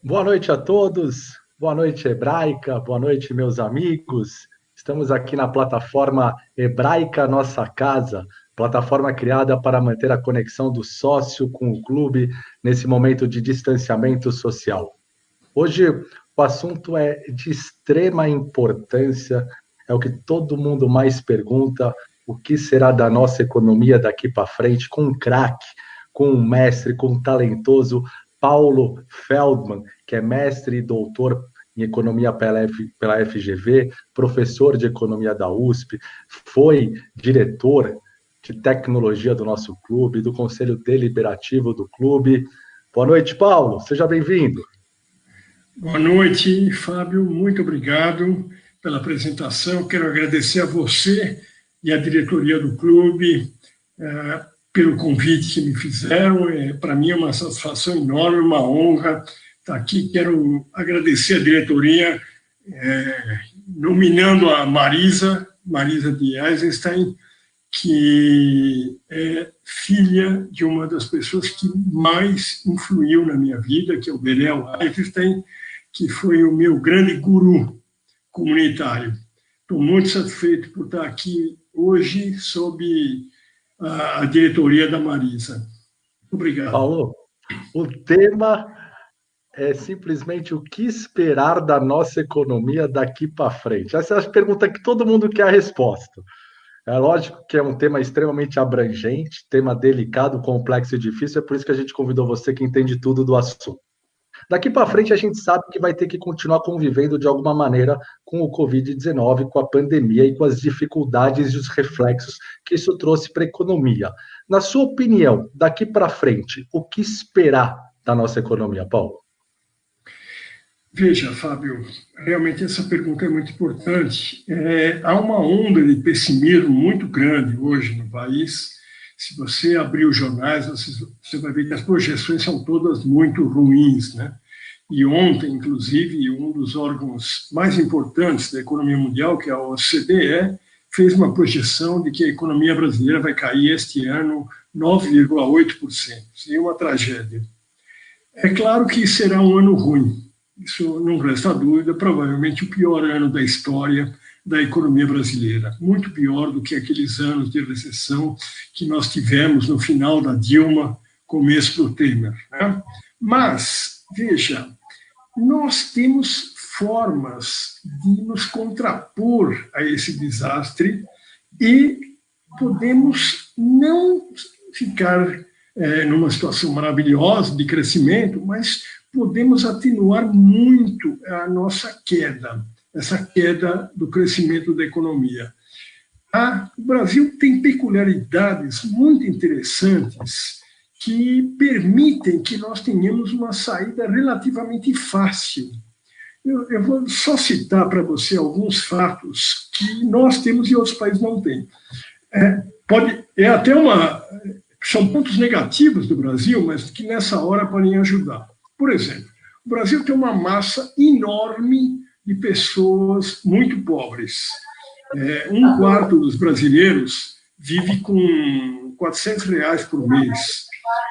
Boa noite a todos, boa noite Hebraica, boa noite meus amigos. Estamos aqui na plataforma Hebraica Nossa Casa, plataforma criada para manter a conexão do sócio com o clube nesse momento de distanciamento social. Hoje o assunto é de extrema importância, é o que todo mundo mais pergunta, o que será da nossa economia daqui para frente, com um craque, com um mestre, com um talentoso Paulo Feldman, que é mestre e doutor em economia pela FGV, professor de economia da USP, foi diretor de tecnologia do nosso clube, do conselho deliberativo do clube. Boa noite, Paulo, seja bem-vindo. Boa noite, Fábio, muito obrigado pela apresentação. Quero agradecer a você e à diretoria do clube pelo convite que me fizeram. Para mim é uma satisfação enorme, uma honra estar aqui. Quero agradecer a diretoria, nominando a Marisa de Eisenstein, que é filha de uma das pessoas que mais influiu na minha vida, que é o Benel Eisenstein, que foi o meu grande guru comunitário. Estou muito satisfeito por estar aqui hoje sob a diretoria da Marisa. Obrigado. Paulo, o tema é simplesmente o que esperar da nossa economia daqui para frente. Essa é a pergunta que todo mundo quer a resposta. É lógico que é um tema extremamente abrangente, tema delicado, complexo e difícil, é por isso que a gente convidou você que entende tudo do assunto. Daqui para frente, a gente sabe que vai ter que continuar convivendo de alguma maneira com o Covid-19, com a pandemia e com as dificuldades e os reflexos que isso trouxe para a economia. Na sua opinião, daqui para frente, o que esperar da nossa economia, Paulo? Veja, Fábio, realmente essa pergunta é muito importante. Há uma onda de pessimismo muito grande hoje no país. Se você abrir os jornais, você vai ver que as projeções são todas muito ruins, né? E ontem, inclusive, um dos órgãos mais importantes da economia mundial, que é a OCDE, fez uma projeção de que a economia brasileira vai cair este ano 9,8%. Seria uma tragédia. É claro que será um ano ruim. Isso não resta dúvida, provavelmente o pior ano da história da economia brasileira, muito pior do que aqueles anos de recessão que nós tivemos no final da Dilma, começo do Temer. Né? Mas, veja, nós temos formas de nos contrapor a esse desastre e podemos não ficar numa situação maravilhosa de crescimento, mas podemos atenuar muito a nossa queda, essa queda do crescimento da economia. O Brasil tem peculiaridades muito interessantes que permitem que nós tenhamos uma saída relativamente fácil. Eu vou só citar para você alguns fatos que nós temos e outros países não têm. São pontos negativos do Brasil, mas que nessa hora podem ajudar. Por exemplo, o Brasil tem uma massa enorme de pessoas muito pobres. Um quarto dos brasileiros vive com R$ 400 por mês.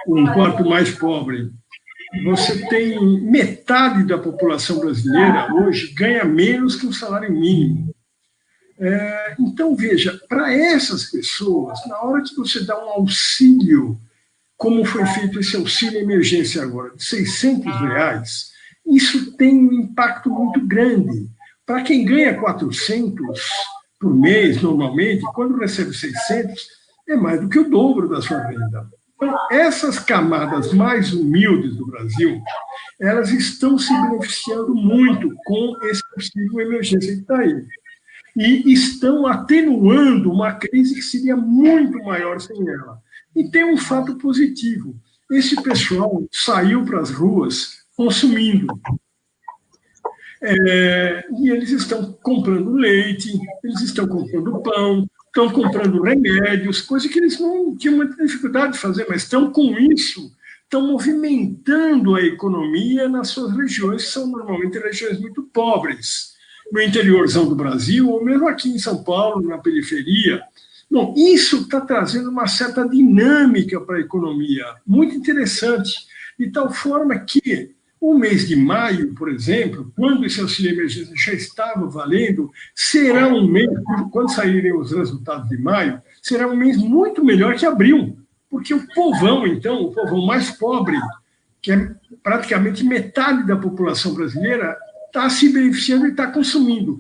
Um quarto mais pobre. Você tem metade da população brasileira hoje ganha menos que o salário mínimo. Então, veja, para essas pessoas, na hora que você dá um auxílio, como foi feito esse auxílio emergência agora, de R$ 600, isso tem um impacto muito grande. Para quem ganha 400 por mês, normalmente, quando recebe 600, é mais do que o dobro da sua renda. Então, essas camadas mais humildes do Brasil, elas estão se beneficiando muito com esse auxílio emergência que está aí. E estão atenuando uma crise que seria muito maior sem ela. E tem um fato positivo. Esse pessoal saiu para as ruas consumindo. E eles estão comprando leite, eles estão comprando pão, estão comprando remédios, coisa que eles não tinham muita dificuldade de fazer, mas estão com isso, estão movimentando a economia nas suas regiões, que são normalmente regiões muito pobres, no interiorzão do Brasil, ou mesmo aqui em São Paulo, na periferia. Bom, isso está trazendo uma certa dinâmica para a economia, muito interessante, de tal forma que O mês de maio, por exemplo, quando esse auxílio emergência já estava valendo, será um mês, quando saírem os resultados de maio, será um mês muito melhor que abril, porque o povão, então, o povão mais pobre, que é praticamente metade da população brasileira, está se beneficiando e está consumindo.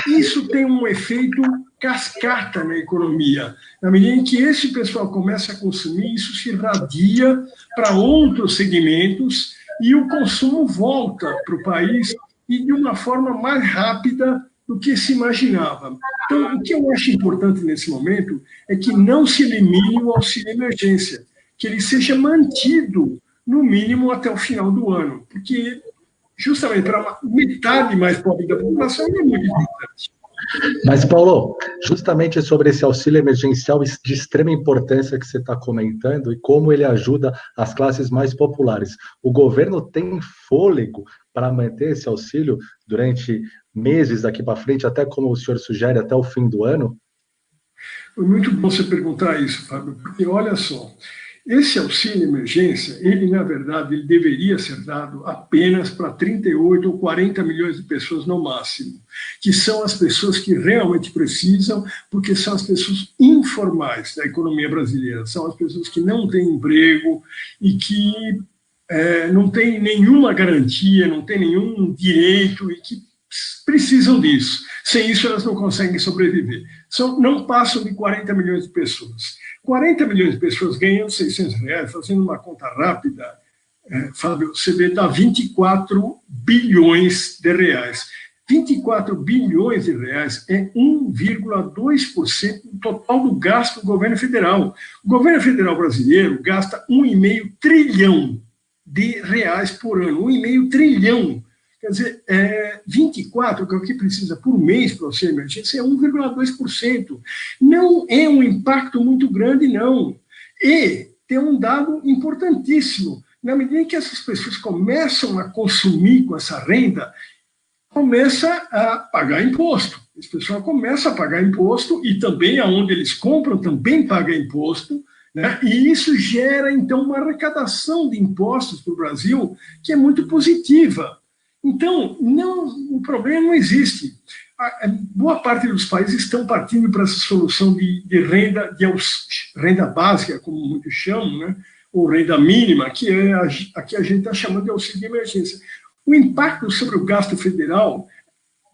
Isso tem um efeito cascata na economia. Na medida em que esse pessoal começa a consumir, isso se irradia para outros segmentos e o consumo volta para o país e de uma forma mais rápida do que se imaginava. Então, o que eu acho importante nesse momento é que não se elimine o auxílio emergência, que ele seja mantido, no mínimo, até o final do ano, porque justamente para uma metade mais pobre da população é muito importante. Mas, Paulo, justamente sobre esse auxílio emergencial de extrema importância que você está comentando e como ele ajuda as classes mais populares, o governo tem fôlego para manter esse auxílio durante meses daqui para frente, até como o senhor sugere, até o fim do ano? Foi muito bom você perguntar isso, Fábio, porque olha só, esse auxílio emergência, ele, na verdade, ele deveria ser dado apenas para 38 ou 40 milhões de pessoas no máximo, que são as pessoas que realmente precisam, porque são as pessoas informais da economia brasileira, são as pessoas que não têm emprego e que não têm nenhuma garantia, não têm nenhum direito e que precisam disso. Sem isso, elas não conseguem sobreviver. Não passam de 40 milhões de pessoas. 40 milhões de pessoas ganhando R$600, fazendo uma conta rápida, Fábio, você vê, dá 24 bilhões de reais. 24 bilhões de reais é 1,2% do total do gasto do governo federal. O governo federal brasileiro gasta 1,5 trilhão de reais por ano, 1,5 trilhão. Quer dizer, 24, que é o que precisa por mês para o auxílio emergência, é 1,2%. Não é um impacto muito grande, não. E tem um dado importantíssimo. Na medida em que essas pessoas começam a consumir com essa renda, começa a pagar imposto. Esse pessoal começa a pagar imposto e também aonde eles compram também paga imposto, né? E isso gera, então, uma arrecadação de impostos para o Brasil que é muito positiva. Então, o problema não existe. Boa parte dos países estão partindo para essa solução de renda básica, como muitos chamam, né? Ou renda mínima, que é a que a gente está chamando de auxílio de emergência. O impacto sobre o gasto federal,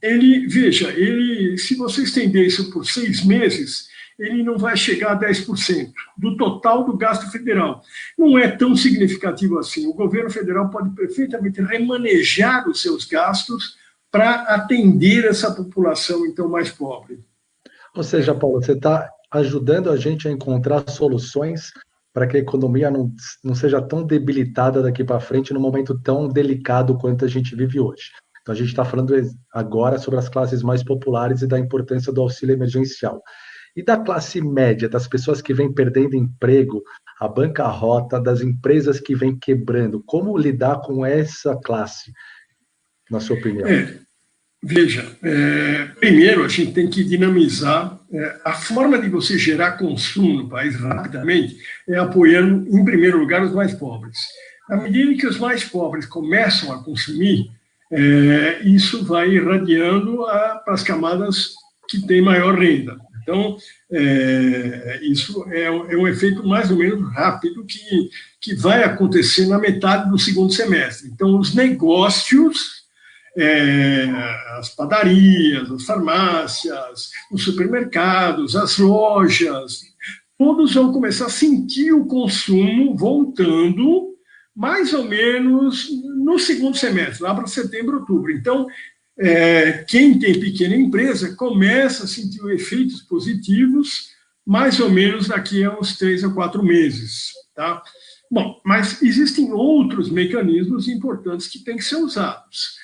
se você estender isso por 6 meses, ele não vai chegar a 10% do total do gasto federal. Não é tão significativo assim. O governo federal pode perfeitamente remanejar os seus gastos para atender essa população, então, mais pobre. Ou seja, Paulo, você está ajudando a gente a encontrar soluções para que a economia não seja tão debilitada daqui para frente num momento tão delicado quanto a gente vive hoje. Então, a gente está falando agora sobre as classes mais populares e da importância do auxílio emergencial. E da classe média, das pessoas que vêm perdendo emprego, a bancarrota, das empresas que vêm quebrando, como lidar com essa classe, na sua opinião? Veja, primeiro a gente tem que dinamizar. A forma de você gerar consumo no país rapidamente é apoiando, em primeiro lugar, os mais pobres. À medida que os mais pobres começam a consumir, isso vai irradiando para as camadas que têm maior renda. Então, isso é um efeito mais ou menos rápido que vai acontecer na metade do segundo semestre. Então, os negócios, as padarias, as farmácias, os supermercados, as lojas, todos vão começar a sentir o consumo voltando mais ou menos no segundo semestre, lá para setembro, outubro. Então, quem tem pequena empresa começa a sentir efeitos positivos mais ou menos daqui a uns 3 a 4 meses. Tá? Bom, mas existem outros mecanismos importantes que têm que ser usados.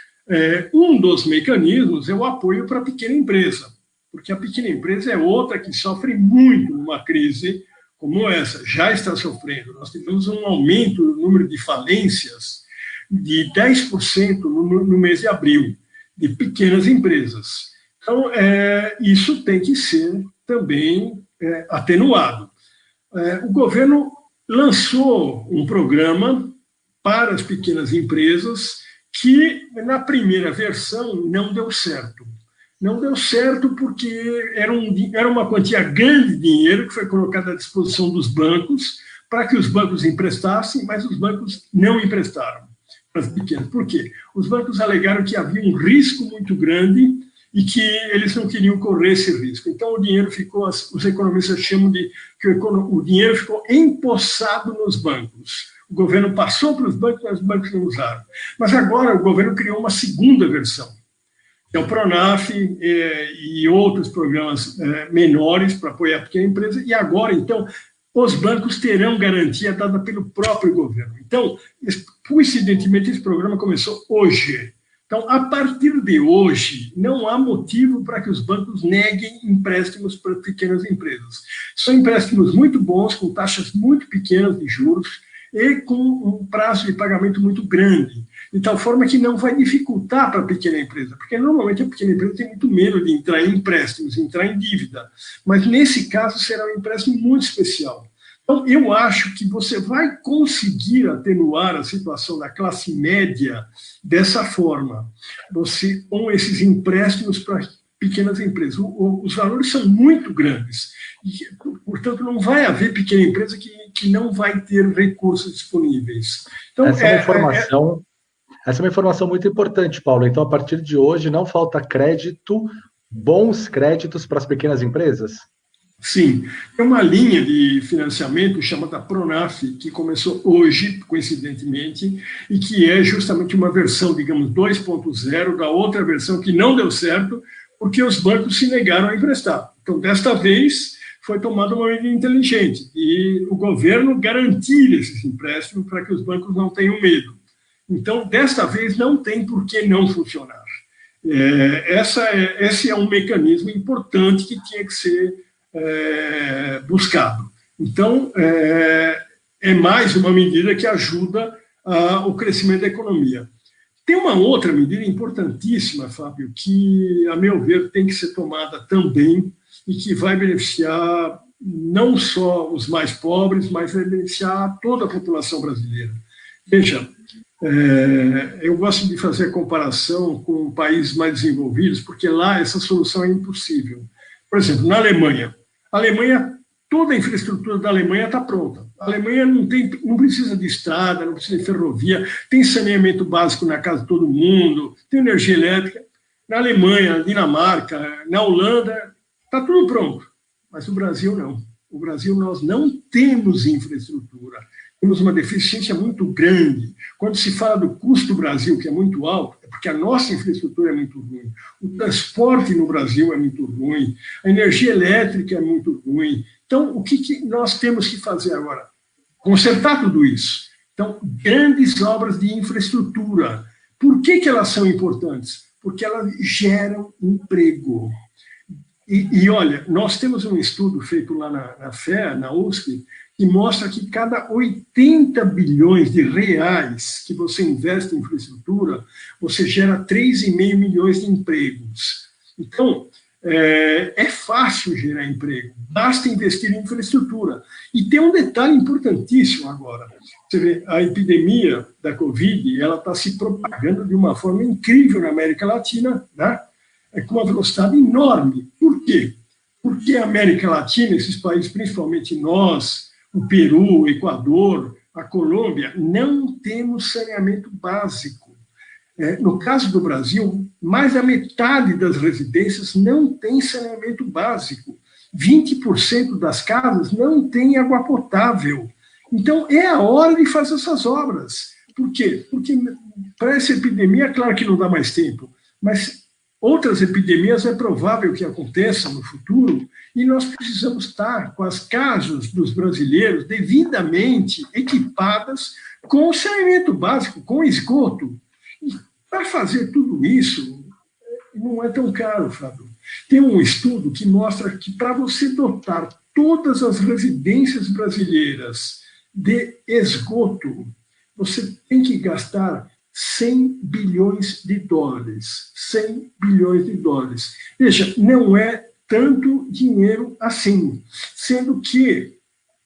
Um dos mecanismos é o apoio para a pequena empresa, porque a pequena empresa é outra que sofre muito numa crise como essa, já está sofrendo. Nós tivemos um aumento no número de falências de 10% no mês de abril, de pequenas empresas. Então, isso tem que ser também atenuado. O governo lançou um programa para as pequenas empresas que na primeira versão não deu certo. Não deu certo porque era uma quantia grande de dinheiro que foi colocada à disposição dos bancos para que os bancos emprestassem, mas os bancos não emprestaram para as pequenas. Por quê? Os bancos alegaram que havia um risco muito grande e que eles não queriam correr esse risco. Então, o dinheiro ficou, os economistas chamam de que o dinheiro ficou empossado nos bancos. O governo passou para os bancos, mas os bancos não usaram. Mas agora o governo criou uma segunda versão, que é o Pronaf e outros programas menores para apoiar a pequena empresa, e agora, então, os bancos terão garantia dada pelo próprio governo. Então, coincidentemente, esse programa começou hoje. Então, a partir de hoje, não há motivo para que os bancos neguem empréstimos para pequenas empresas. São empréstimos muito bons, com taxas muito pequenas de juros e com um prazo de pagamento muito grande, de tal forma que não vai dificultar para a pequena empresa, porque normalmente a pequena empresa tem muito medo de entrar em empréstimos, entrar em dívida, mas nesse caso será um empréstimo muito especial. Então, eu acho que você vai conseguir atenuar a situação da classe média dessa forma, você com esses empréstimos para pequenas empresas. Os valores são muito grandes, e, portanto, não vai haver pequena empresa que não vai ter recursos disponíveis. Então, essa é uma informação muito importante, Paulo. Então, a partir de hoje, não falta crédito, bons créditos para as pequenas empresas? Sim, tem uma linha de financiamento chamada Pronaf, que começou hoje, coincidentemente, e que é justamente uma versão, digamos, 2.0 da outra versão que não deu certo, porque os bancos se negaram a emprestar. Então, desta vez, foi tomada uma medida inteligente, e o governo garantir esses empréstimos para que os bancos não tenham medo. Então, desta vez, não tem por que não funcionar. Esse é um mecanismo importante que tinha que ser buscado. Então, é mais uma medida que ajuda o crescimento da economia. Tem uma outra medida importantíssima, Fábio, que, a meu ver, tem que ser tomada também e que vai beneficiar não só os mais pobres, mas vai beneficiar toda a população brasileira. Veja, eu gosto de fazer a comparação com países mais desenvolvidos, porque lá essa solução é impossível. Por exemplo, na Alemanha, toda a infraestrutura da Alemanha está pronta. A Alemanha não precisa de estrada, não precisa de ferrovia, tem saneamento básico na casa de todo mundo, tem energia elétrica. Na Alemanha, na Dinamarca, na Holanda, está tudo pronto. Mas no Brasil, não. No Brasil, nós não temos infraestrutura. Temos uma deficiência muito grande. Quando se fala do custo do Brasil, que é muito alto, é porque a nossa infraestrutura é muito ruim. O transporte no Brasil é muito ruim. A energia elétrica é muito ruim. Então, o que nós temos que fazer agora? Consertar tudo isso. Então, grandes obras de infraestrutura. Por que elas são importantes? Porque elas geram emprego. E olha, nós temos um estudo feito lá na FEA, na USP, que mostra que cada 80 bilhões de reais que você investe em infraestrutura, você gera 3,5 milhões de empregos. Então, é fácil gerar emprego, basta investir em infraestrutura. E tem um detalhe importantíssimo agora. Você vê, a epidemia da Covid, ela está se propagando de uma forma incrível na América Latina, né? Com uma velocidade enorme. Por quê? Porque a América Latina, esses países, principalmente nós, o Peru, o Equador, a Colômbia, não temos saneamento básico. No caso do Brasil, mais da metade das residências não tem saneamento básico. 20% das casas não têm água potável. Então, é a hora de fazer essas obras. Por quê? Porque para essa epidemia, claro que não dá mais tempo, mas outras epidemias é provável que aconteçam no futuro e nós precisamos estar com as casas dos brasileiros devidamente equipadas com saneamento básico, com esgoto. E para fazer tudo isso, não é tão caro, Fábio. Tem um estudo que mostra que para você dotar todas as residências brasileiras de esgoto, você tem que gastar 100 bilhões de dólares. 100 bilhões de dólares. Veja, não é tanto dinheiro assim. Sendo que,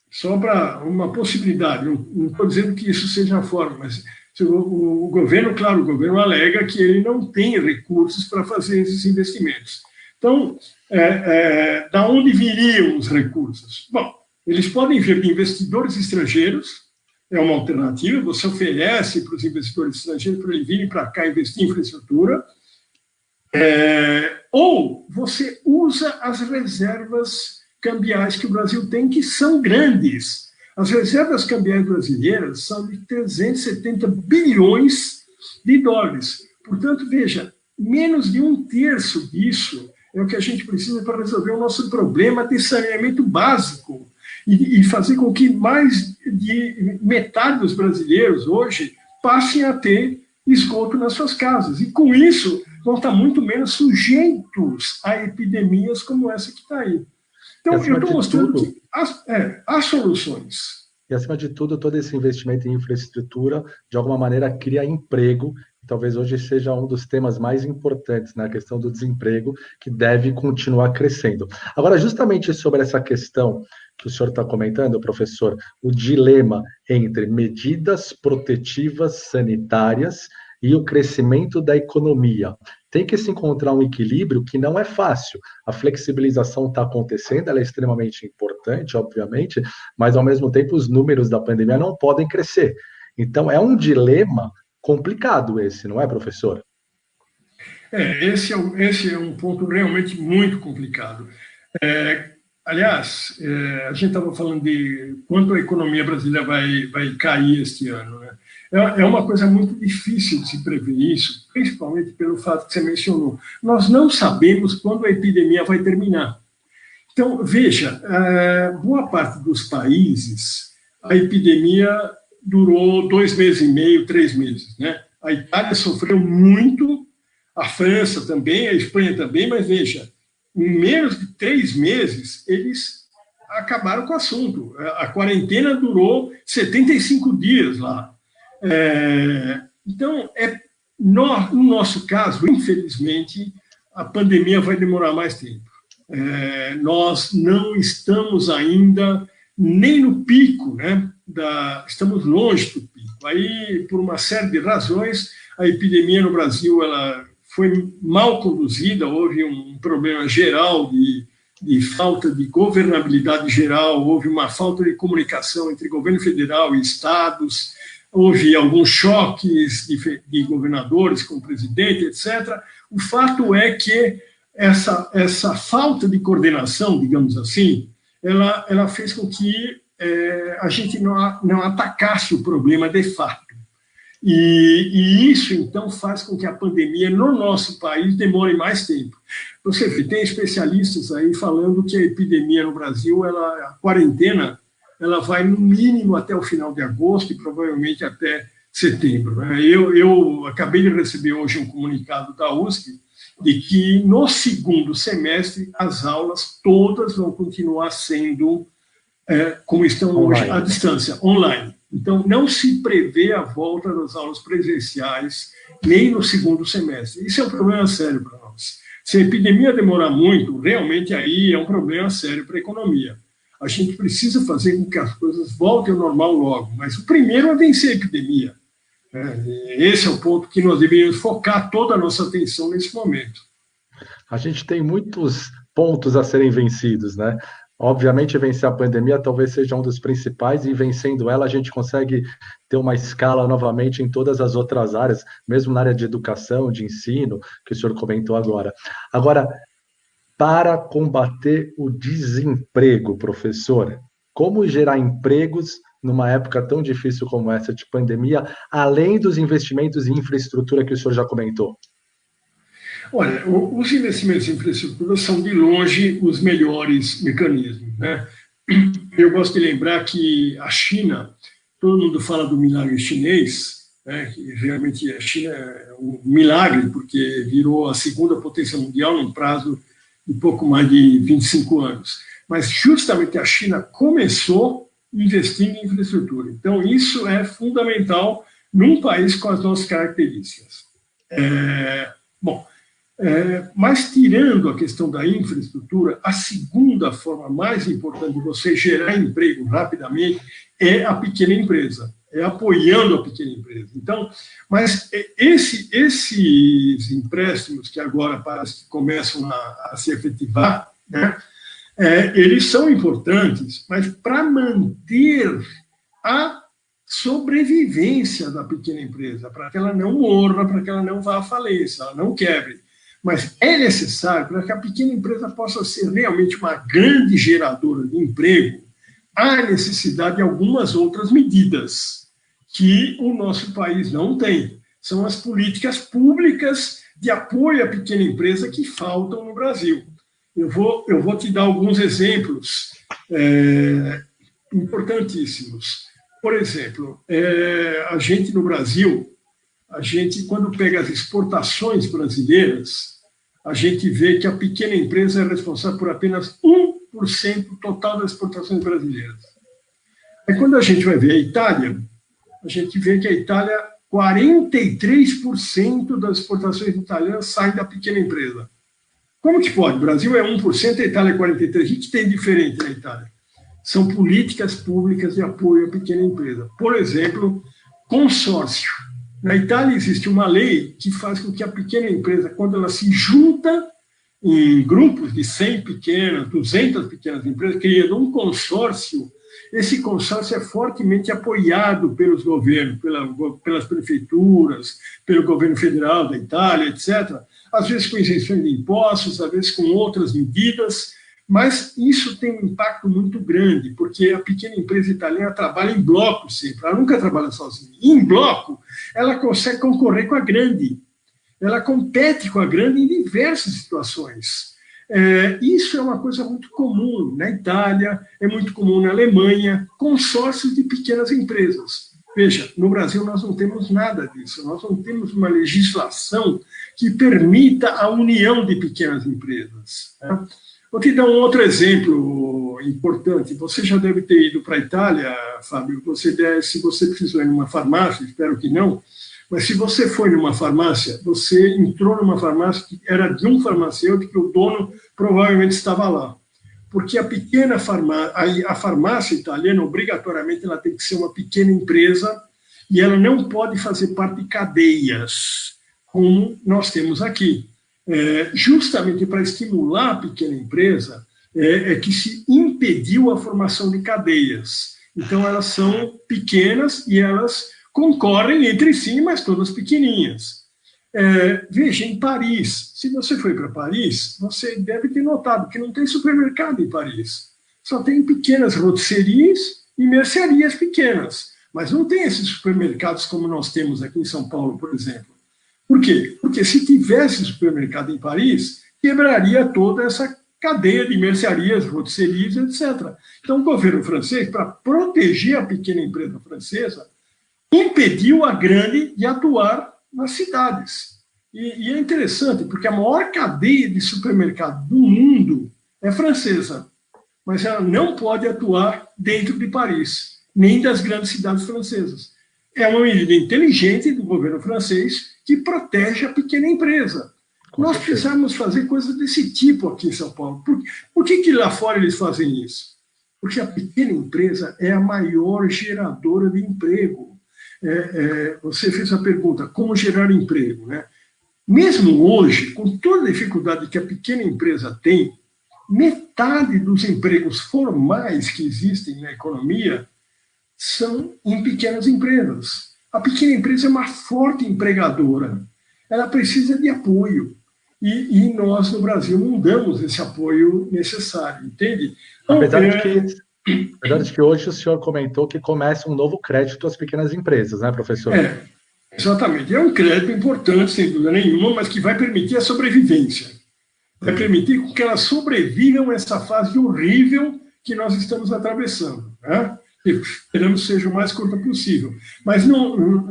só para uma possibilidade, não estou dizendo que isso seja a forma, mas se O governo, claro, o governo alega que ele não tem recursos para fazer esses investimentos. Então, da onde viriam os recursos? Bom, eles podem vir de investidores estrangeiros, é uma alternativa, você oferece para os investidores estrangeiros para eles virem para cá investir em infraestrutura, ou você usa as reservas cambiais que o Brasil tem, que são grandes. As reservas cambiais brasileiras são de 370 bilhões de dólares. Portanto, veja, menos de um terço disso é o que a gente precisa para resolver o nosso problema de saneamento básico e fazer com que mais de metade dos brasileiros hoje passem a ter esgoto nas suas casas. E, com isso, vão estar muito menos sujeitos a epidemias como essa que está aí. Então, eu estou mostrando que há soluções. E, acima de tudo, todo esse investimento em infraestrutura, de alguma maneira, cria emprego. Talvez hoje seja um dos temas mais importantes, né? A questão do desemprego, que deve continuar crescendo. Agora, justamente sobre essa questão que o senhor está comentando, professor, o dilema entre medidas protetivas sanitárias e o crescimento da economia. Tem que se encontrar um equilíbrio que não é fácil. A flexibilização está acontecendo, ela é extremamente importante, obviamente, mas, ao mesmo tempo, os números da pandemia não podem crescer. Então, é um dilema complicado esse, não é, professor? Esse é um ponto realmente muito complicado. Aliás, a gente estava falando de quanto a economia brasileira vai cair este ano, né? É uma coisa muito difícil de se prever isso, principalmente pelo fato que você mencionou. Nós não sabemos quando a epidemia vai terminar. Então, veja, boa parte dos países, a epidemia durou 2 meses e meio, 3 meses, né? A Itália sofreu muito, a França também, a Espanha também, mas veja, em menos de 3 meses, eles acabaram com o assunto. A quarentena durou 75 dias lá. Então, no nosso caso, infelizmente, a pandemia vai demorar mais tempo. Nós não estamos ainda nem no pico, né? Estamos longe do pico. Aí, por uma série de razões, a epidemia no Brasil ela foi mal conduzida, houve um problema geral de falta de governabilidade geral, houve uma falta de comunicação entre governo federal e estados, houve alguns choques de governadores com o presidente, etc. O fato é que essa falta de coordenação, digamos assim, ela fez com que a gente não atacasse o problema de fato. E isso, então, faz com que a pandemia no nosso país demore mais tempo. Você vê, tem especialistas aí falando que a epidemia no Brasil, a quarentena, ela vai no mínimo até o final de agosto e provavelmente até setembro, né? Eu acabei de receber hoje um comunicado da USP de que no segundo semestre as aulas todas vão continuar sendo como estão hoje, à distância, online. Então, não se prevê a volta das aulas presenciais nem no segundo semestre. Isso é um problema sério para nós. Se a epidemia demorar muito, realmente aí é um problema sério para a economia. A gente precisa fazer com que as coisas voltem ao normal logo, mas o primeiro é vencer a epidemia. Esse é o ponto que nós deveríamos focar toda a nossa atenção nesse momento. A gente tem muitos pontos a serem vencidos, né? Obviamente, vencer a pandemia talvez seja um dos principais, e vencendo ela, a gente consegue ter uma escala novamente em todas as outras áreas, mesmo na área de educação, de ensino, que o senhor comentou agora. Agora, para combater o desemprego, professor, como gerar empregos numa época tão difícil como essa de pandemia, além dos investimentos em infraestrutura que o senhor já comentou? Olha, os investimentos em infraestrutura são, de longe, os melhores mecanismos, né? Eu gosto de lembrar que a China, todo mundo fala do milagre chinês, né? Que realmente a China é um milagre, porque virou a segunda potência mundial num prazo de pouco mais de 25 anos. Mas justamente a China começou investindo em infraestrutura. Então, isso é fundamental num país com as nossas características. Mas, tirando a questão da infraestrutura, a segunda forma mais importante de você gerar emprego rapidamente é a pequena empresa. é apoiando a pequena empresa. Então, mas esses empréstimos que agora parece que começam a se efetivar, né, eles são importantes, mas para manter a sobrevivência da pequena empresa, para que ela não morra, para que ela não vá à falência, ela não quebre. Mas é necessário, para que a pequena empresa possa ser realmente uma grande geradora de emprego, há necessidade de algumas outras medidas que o nosso país não tem. São as políticas públicas de apoio à pequena empresa que faltam no Brasil. Eu vou te dar alguns exemplos importantíssimos. Por exemplo, a gente no Brasil, quando pega as exportações brasileiras, a gente vê que a pequena empresa é responsável por apenas 1% total das exportações brasileiras. Aí quando a gente vai ver a Itália, a gente vê que a Itália, 43% das exportações italianas saem da pequena empresa. Como que pode? O Brasil é 1%, a Itália é 43%. O que tem diferente na Itália? São políticas públicas de apoio à pequena empresa. Por exemplo, consórcio. Na Itália existe uma lei que faz com que a pequena empresa, quando ela se junta em grupos de 100 pequenas, 200 pequenas empresas, criando um consórcio, esse consórcio é fortemente apoiado pelos governos, pelas prefeituras, pelo governo federal da Itália, etc., às vezes com isenções de impostos, às vezes com outras medidas, mas isso tem um impacto muito grande, porque a pequena empresa italiana trabalha em bloco sempre, ela nunca trabalha sozinha. E em bloco, ela consegue concorrer com a grande, ela compete com a grande em diversas situações. Isso é uma coisa muito comum na Itália, é muito comum na Alemanha, consórcios de pequenas empresas. Veja, no Brasil nós não temos nada disso, nós não temos uma legislação que permita a união de pequenas empresas. Né? Vou te dar um outro exemplo importante. Você já deve ter ido para a Itália, Fábio. Se você precisou ir numa farmácia, espero que não, mas se você foi numa farmácia, você entrou numa farmácia que era de um farmacêutico, que o dono provavelmente estava lá. Porque a farmácia italiana, obrigatoriamente, ela tem que ser uma pequena empresa e ela não pode fazer parte de cadeias, como nós temos aqui. Justamente para estimular a pequena empresa, que se impediu a formação de cadeias. Então, elas são pequenas e elas concorrem entre si, mas todas pequeninhas. Veja, em Paris, se você foi para Paris, você deve ter notado que não tem supermercado em Paris. Só tem pequenas rotisserias e mercearias pequenas, mas não tem esses supermercados como nós temos aqui em São Paulo, por exemplo. Por quê? Porque se tivesse supermercado em Paris, quebraria toda essa cadeia de mercearias, rotisserias, etc. Então, o governo francês, para proteger a pequena empresa francesa, impediu a grande de atuar nas cidades. E é interessante, porque a maior cadeia de supermercado do mundo é francesa, mas ela não pode atuar dentro de Paris, nem das grandes cidades francesas. É uma medida inteligente do governo francês que protege a pequena empresa. Nós precisamos fazer coisas desse tipo aqui em São Paulo. Por que lá fora eles fazem isso? Porque a pequena empresa é a maior geradora de emprego. Você fez a pergunta, como gerar emprego, né? Mesmo hoje, com toda a dificuldade que a pequena empresa tem, metade dos empregos formais que existem na economia são em pequenas empresas. A pequena empresa é uma forte empregadora. Ela precisa de apoio. E nós, no Brasil, não damos esse apoio necessário, entende? Então, apesar de que hoje o senhor comentou que começa um novo crédito às pequenas empresas, né, professor? Exatamente. É um crédito importante, sem dúvida nenhuma, mas que vai permitir a sobrevivência. Vai permitir que elas sobrevivam a essa fase horrível que nós estamos atravessando, né? Esperamos que seja o mais curta possível. Mas não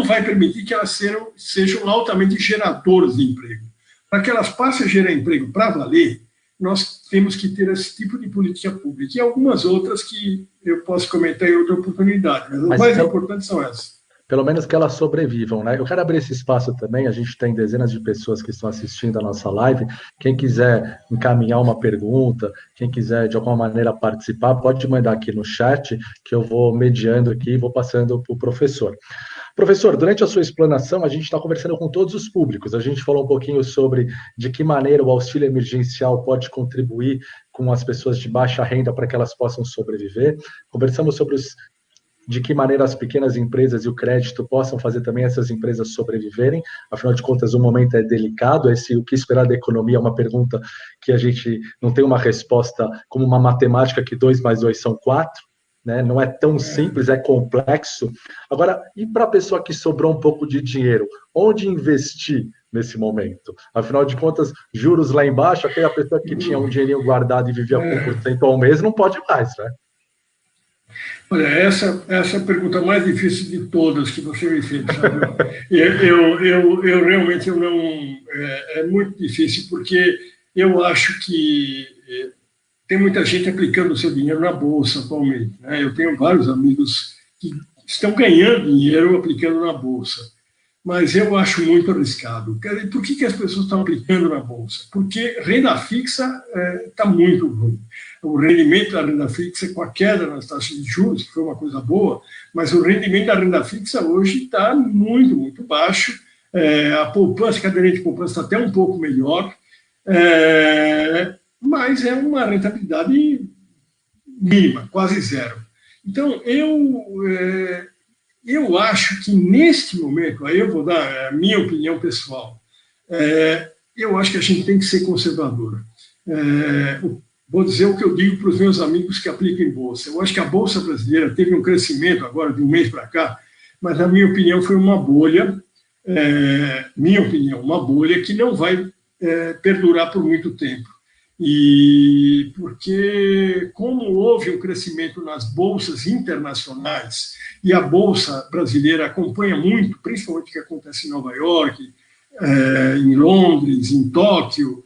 vai permitir que elas sejam altamente geradoras de emprego. Para que elas passem a gerar emprego para valer, nós temos que ter esse tipo de política pública. E algumas outras que eu posso comentar em outra oportunidade, mas as mais importantes são essas. pelo menos que elas sobrevivam, né? Eu quero abrir esse espaço também, a gente tem dezenas de pessoas que estão assistindo a nossa live, quem quiser encaminhar uma pergunta, quem quiser de alguma maneira participar, pode mandar aqui no chat, que eu vou mediando aqui e vou passando para o professor. Professor, durante a sua explanação, a gente está conversando com todos os públicos. A gente falou um pouquinho sobre de que maneira o auxílio emergencial pode contribuir com as pessoas de baixa renda para que elas possam sobreviver. Conversamos sobre de que maneira as pequenas empresas e o crédito possam fazer também essas empresas sobreviverem. Afinal de contas, o momento é delicado. O que esperar da economia é uma pergunta que a gente não tem uma resposta como uma matemática que 2 mais 2 são 4. Né? Não é tão simples, é complexo. Agora, e para a pessoa que sobrou um pouco de dinheiro, onde investir nesse momento? Afinal de contas, juros lá embaixo, aquela pessoa que tinha um dinheirinho guardado e vivia com 1% ao mês, não pode mais, né? Olha, essa é a pergunta mais difícil de todas que você me fez, sabe? Eu realmente eu não... É muito difícil, porque eu acho que tem muita gente aplicando o seu dinheiro na Bolsa atualmente, né? Eu tenho vários amigos que estão ganhando dinheiro aplicando na Bolsa, mas eu acho muito arriscado. Por que as pessoas estão aplicando na Bolsa? Porque renda fixa está muito ruim. O rendimento da renda fixa, com a queda nas taxas de juros, que foi uma coisa boa, mas o rendimento da renda fixa hoje está muito, muito baixo. A poupança, a caderneta de poupança está até um pouco melhor, mas é uma rentabilidade mínima, quase zero. Então, eu acho que neste momento, aí eu vou dar a minha opinião pessoal, eu acho que a gente tem que ser conservador. Vou dizer o que eu digo para os meus amigos que aplicam em Bolsa. Eu acho que a Bolsa brasileira teve um crescimento agora de um mês para cá, mas, na minha opinião, foi uma bolha, uma bolha que não vai perdurar por muito tempo. E porque, como houve um crescimento nas bolsas internacionais, e a Bolsa brasileira acompanha muito, principalmente o que acontece em Nova York, em Londres, em Tóquio,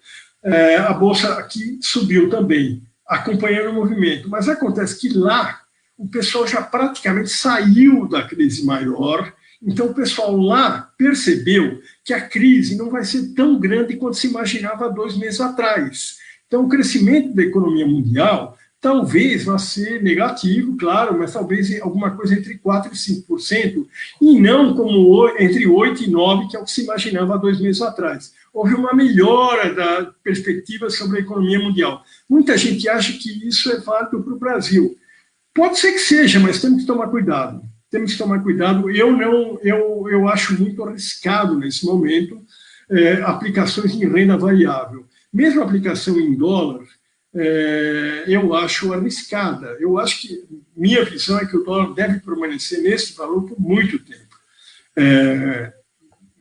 a Bolsa aqui subiu também, acompanhando o movimento. Mas acontece que lá o pessoal já praticamente saiu da crise maior, então o pessoal lá percebeu que a crise não vai ser tão grande quanto se imaginava há 2 meses atrás. Então o crescimento da economia mundial talvez vá ser negativo, claro, mas talvez alguma coisa entre 4% e 5%, e não como entre 8% e 9%, que é o que se imaginava há 2 meses atrás. Houve uma melhora da perspectiva sobre a economia mundial. Muita gente acha que isso é válido para o Brasil. Pode ser que seja, mas temos que tomar cuidado. Temos que tomar cuidado. Eu acho muito arriscado, nesse momento, aplicações em renda variável. Mesmo a aplicação em dólar, eu acho arriscada. Eu acho que minha visão é que o dólar deve permanecer nesse valor por muito tempo.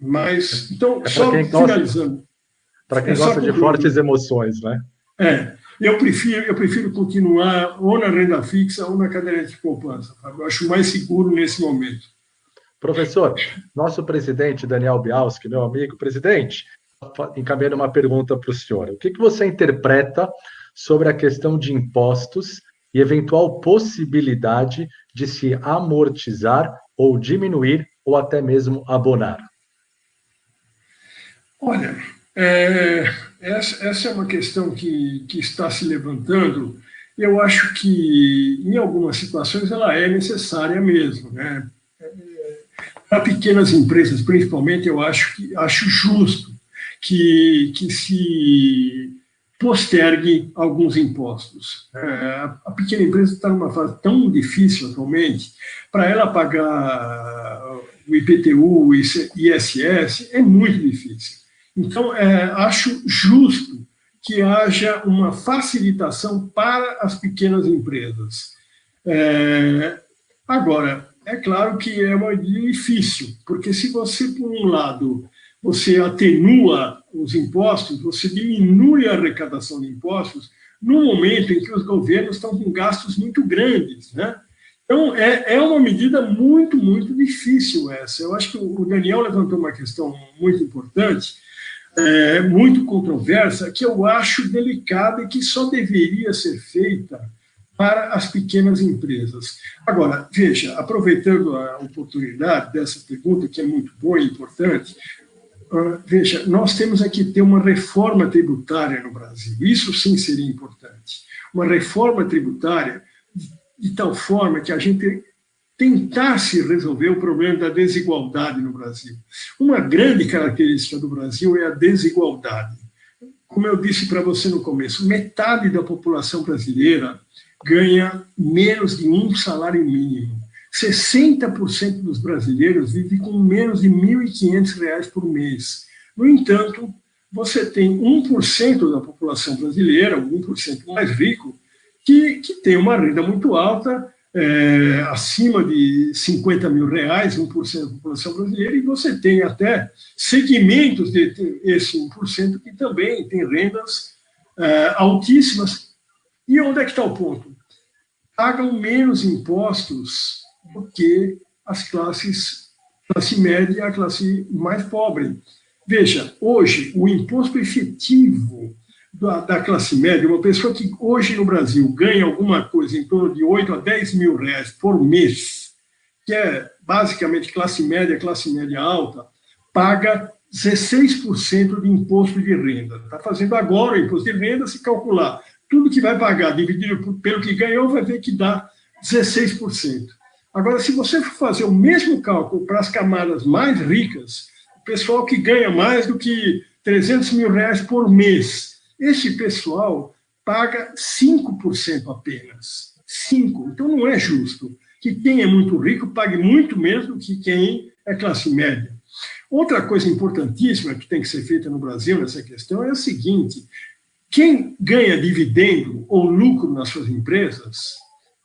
Mas, então, só finalizando. Para quem gosta de fortes emoções, né? Eu prefiro continuar ou na renda fixa ou na caderneta de poupança. Eu acho mais seguro nesse momento. Professor, nosso presidente, Daniel Bialski, meu amigo, presidente, encaminhando uma pergunta para o senhor. O que você interpreta sobre a questão de impostos e eventual possibilidade de se amortizar ou diminuir ou até mesmo abonar? Olha, essa é uma questão que está se levantando. Eu acho que, em algumas situações, ela é necessária mesmo, né? Para pequenas empresas, principalmente, eu acho justo que se postergue alguns impostos. A pequena empresa está numa fase tão difícil atualmente, para ela pagar o IPTU, o ISS, é muito difícil. Então, acho justo que haja uma facilitação para as pequenas empresas. Agora, é claro que é uma difícil, porque se você, por um lado, você atenua os impostos, você diminui a arrecadação de impostos, no momento em que os governos estão com gastos muito grandes, né? Então, é uma medida muito, muito difícil essa. Eu acho que o Daniel levantou uma questão muito importante, muito controversa, que eu acho delicada e que só deveria ser feita para as pequenas empresas. Agora, veja, aproveitando a oportunidade dessa pergunta, que é muito boa e importante, veja, nós temos aqui que ter uma reforma tributária no Brasil. Isso sim seria importante. Uma reforma tributária de tal forma que a gente tentasse resolver o problema da desigualdade no Brasil. Uma grande característica do Brasil é a desigualdade. Como eu disse para você no começo, metade da população brasileira ganha menos de um salário mínimo. 60% dos brasileiros vivem com menos de R$ 1.500 por mês. No entanto, você tem 1% da população brasileira, o 1% mais rico, que tem uma renda muito alta, acima de R$ 50 mil, 1% da população brasileira, e você tem até segmentos desse 1% que também tem rendas altíssimas. E onde é que está o ponto? Pagam menos impostos do que as classe média e a classe mais pobre. Veja, hoje, o imposto efetivo da classe média, uma pessoa que hoje no Brasil ganha alguma coisa em torno de 8 a 10 mil reais por mês, que é basicamente classe média alta, paga 16% de imposto de renda. Está fazendo agora o imposto de renda, se calcular tudo que vai pagar dividido pelo que ganhou, vai ver que dá 16%. Agora, se você for fazer o mesmo cálculo para as camadas mais ricas, o pessoal que ganha mais do que 300 mil reais por mês, esse pessoal paga 5% apenas. 5%. Então, não é justo que quem é muito rico pague muito menos do que quem é classe média. Outra coisa importantíssima que tem que ser feita no Brasil nessa questão é a seguinte: quem ganha dividendo ou lucro nas suas empresas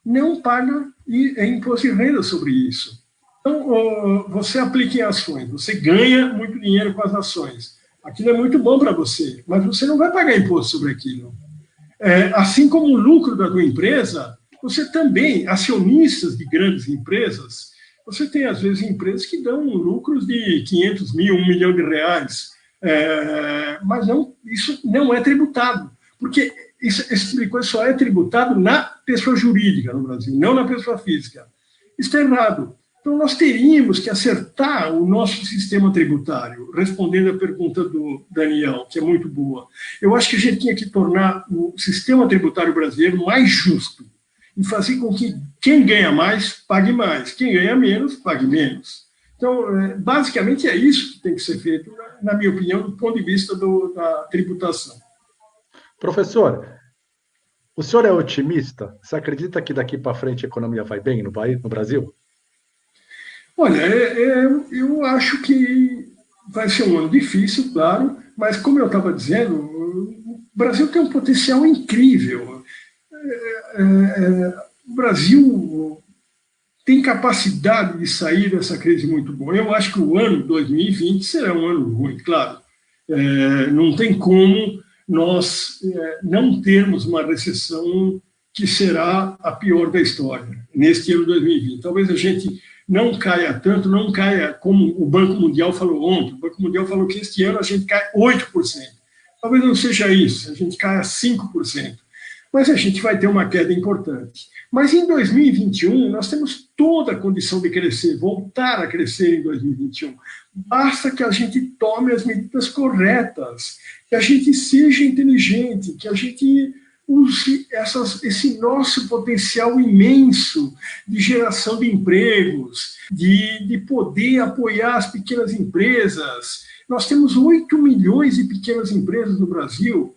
não paga imposto de renda sobre isso. Então, você aplica em ações, você ganha muito dinheiro com as ações. Aquilo é muito bom para você, mas você não vai pagar imposto sobre aquilo. Assim como o lucro da tua empresa, você também, acionistas de grandes empresas, você tem, às vezes, empresas que dão lucros de 500 mil, 1 milhão de reais, mas isso não é tributado, porque esse tipo de coisa só é tributado na pessoa jurídica no Brasil, não na pessoa física. Isso é errado. Então, nós teríamos que acertar o nosso sistema tributário, respondendo a pergunta do Daniel, que é muito boa. Eu acho que a gente tinha que tornar o sistema tributário brasileiro mais justo e fazer com que quem ganha mais, pague mais, quem ganha menos, pague menos. Então, basicamente é isso que tem que ser feito, na minha opinião, do ponto de vista da tributação. Professor, o senhor é otimista? Você acredita que daqui para frente a economia vai bem no Brasil? Olha, eu acho que vai ser um ano difícil, claro, mas como eu estava dizendo, o Brasil tem um potencial incrível. O Brasil tem capacidade de sair dessa crise muito boa. Eu acho que o ano 2020 será um ano ruim, claro. Não tem como nós não termos uma recessão que será a pior da história, neste ano 2020. Talvez a gente não caia tanto, não caia como o Banco Mundial falou ontem. O Banco Mundial falou que este ano a gente cai 8%. Talvez não seja isso, a gente caia 5%. Mas a gente vai ter uma queda importante. Mas em 2021, nós temos toda a condição de crescer, voltar a crescer em 2021. Basta que a gente tome as medidas corretas, que a gente seja inteligente, que a gente use esse nosso potencial imenso de geração de empregos, de poder apoiar as pequenas empresas. Nós temos 8 milhões de pequenas empresas no Brasil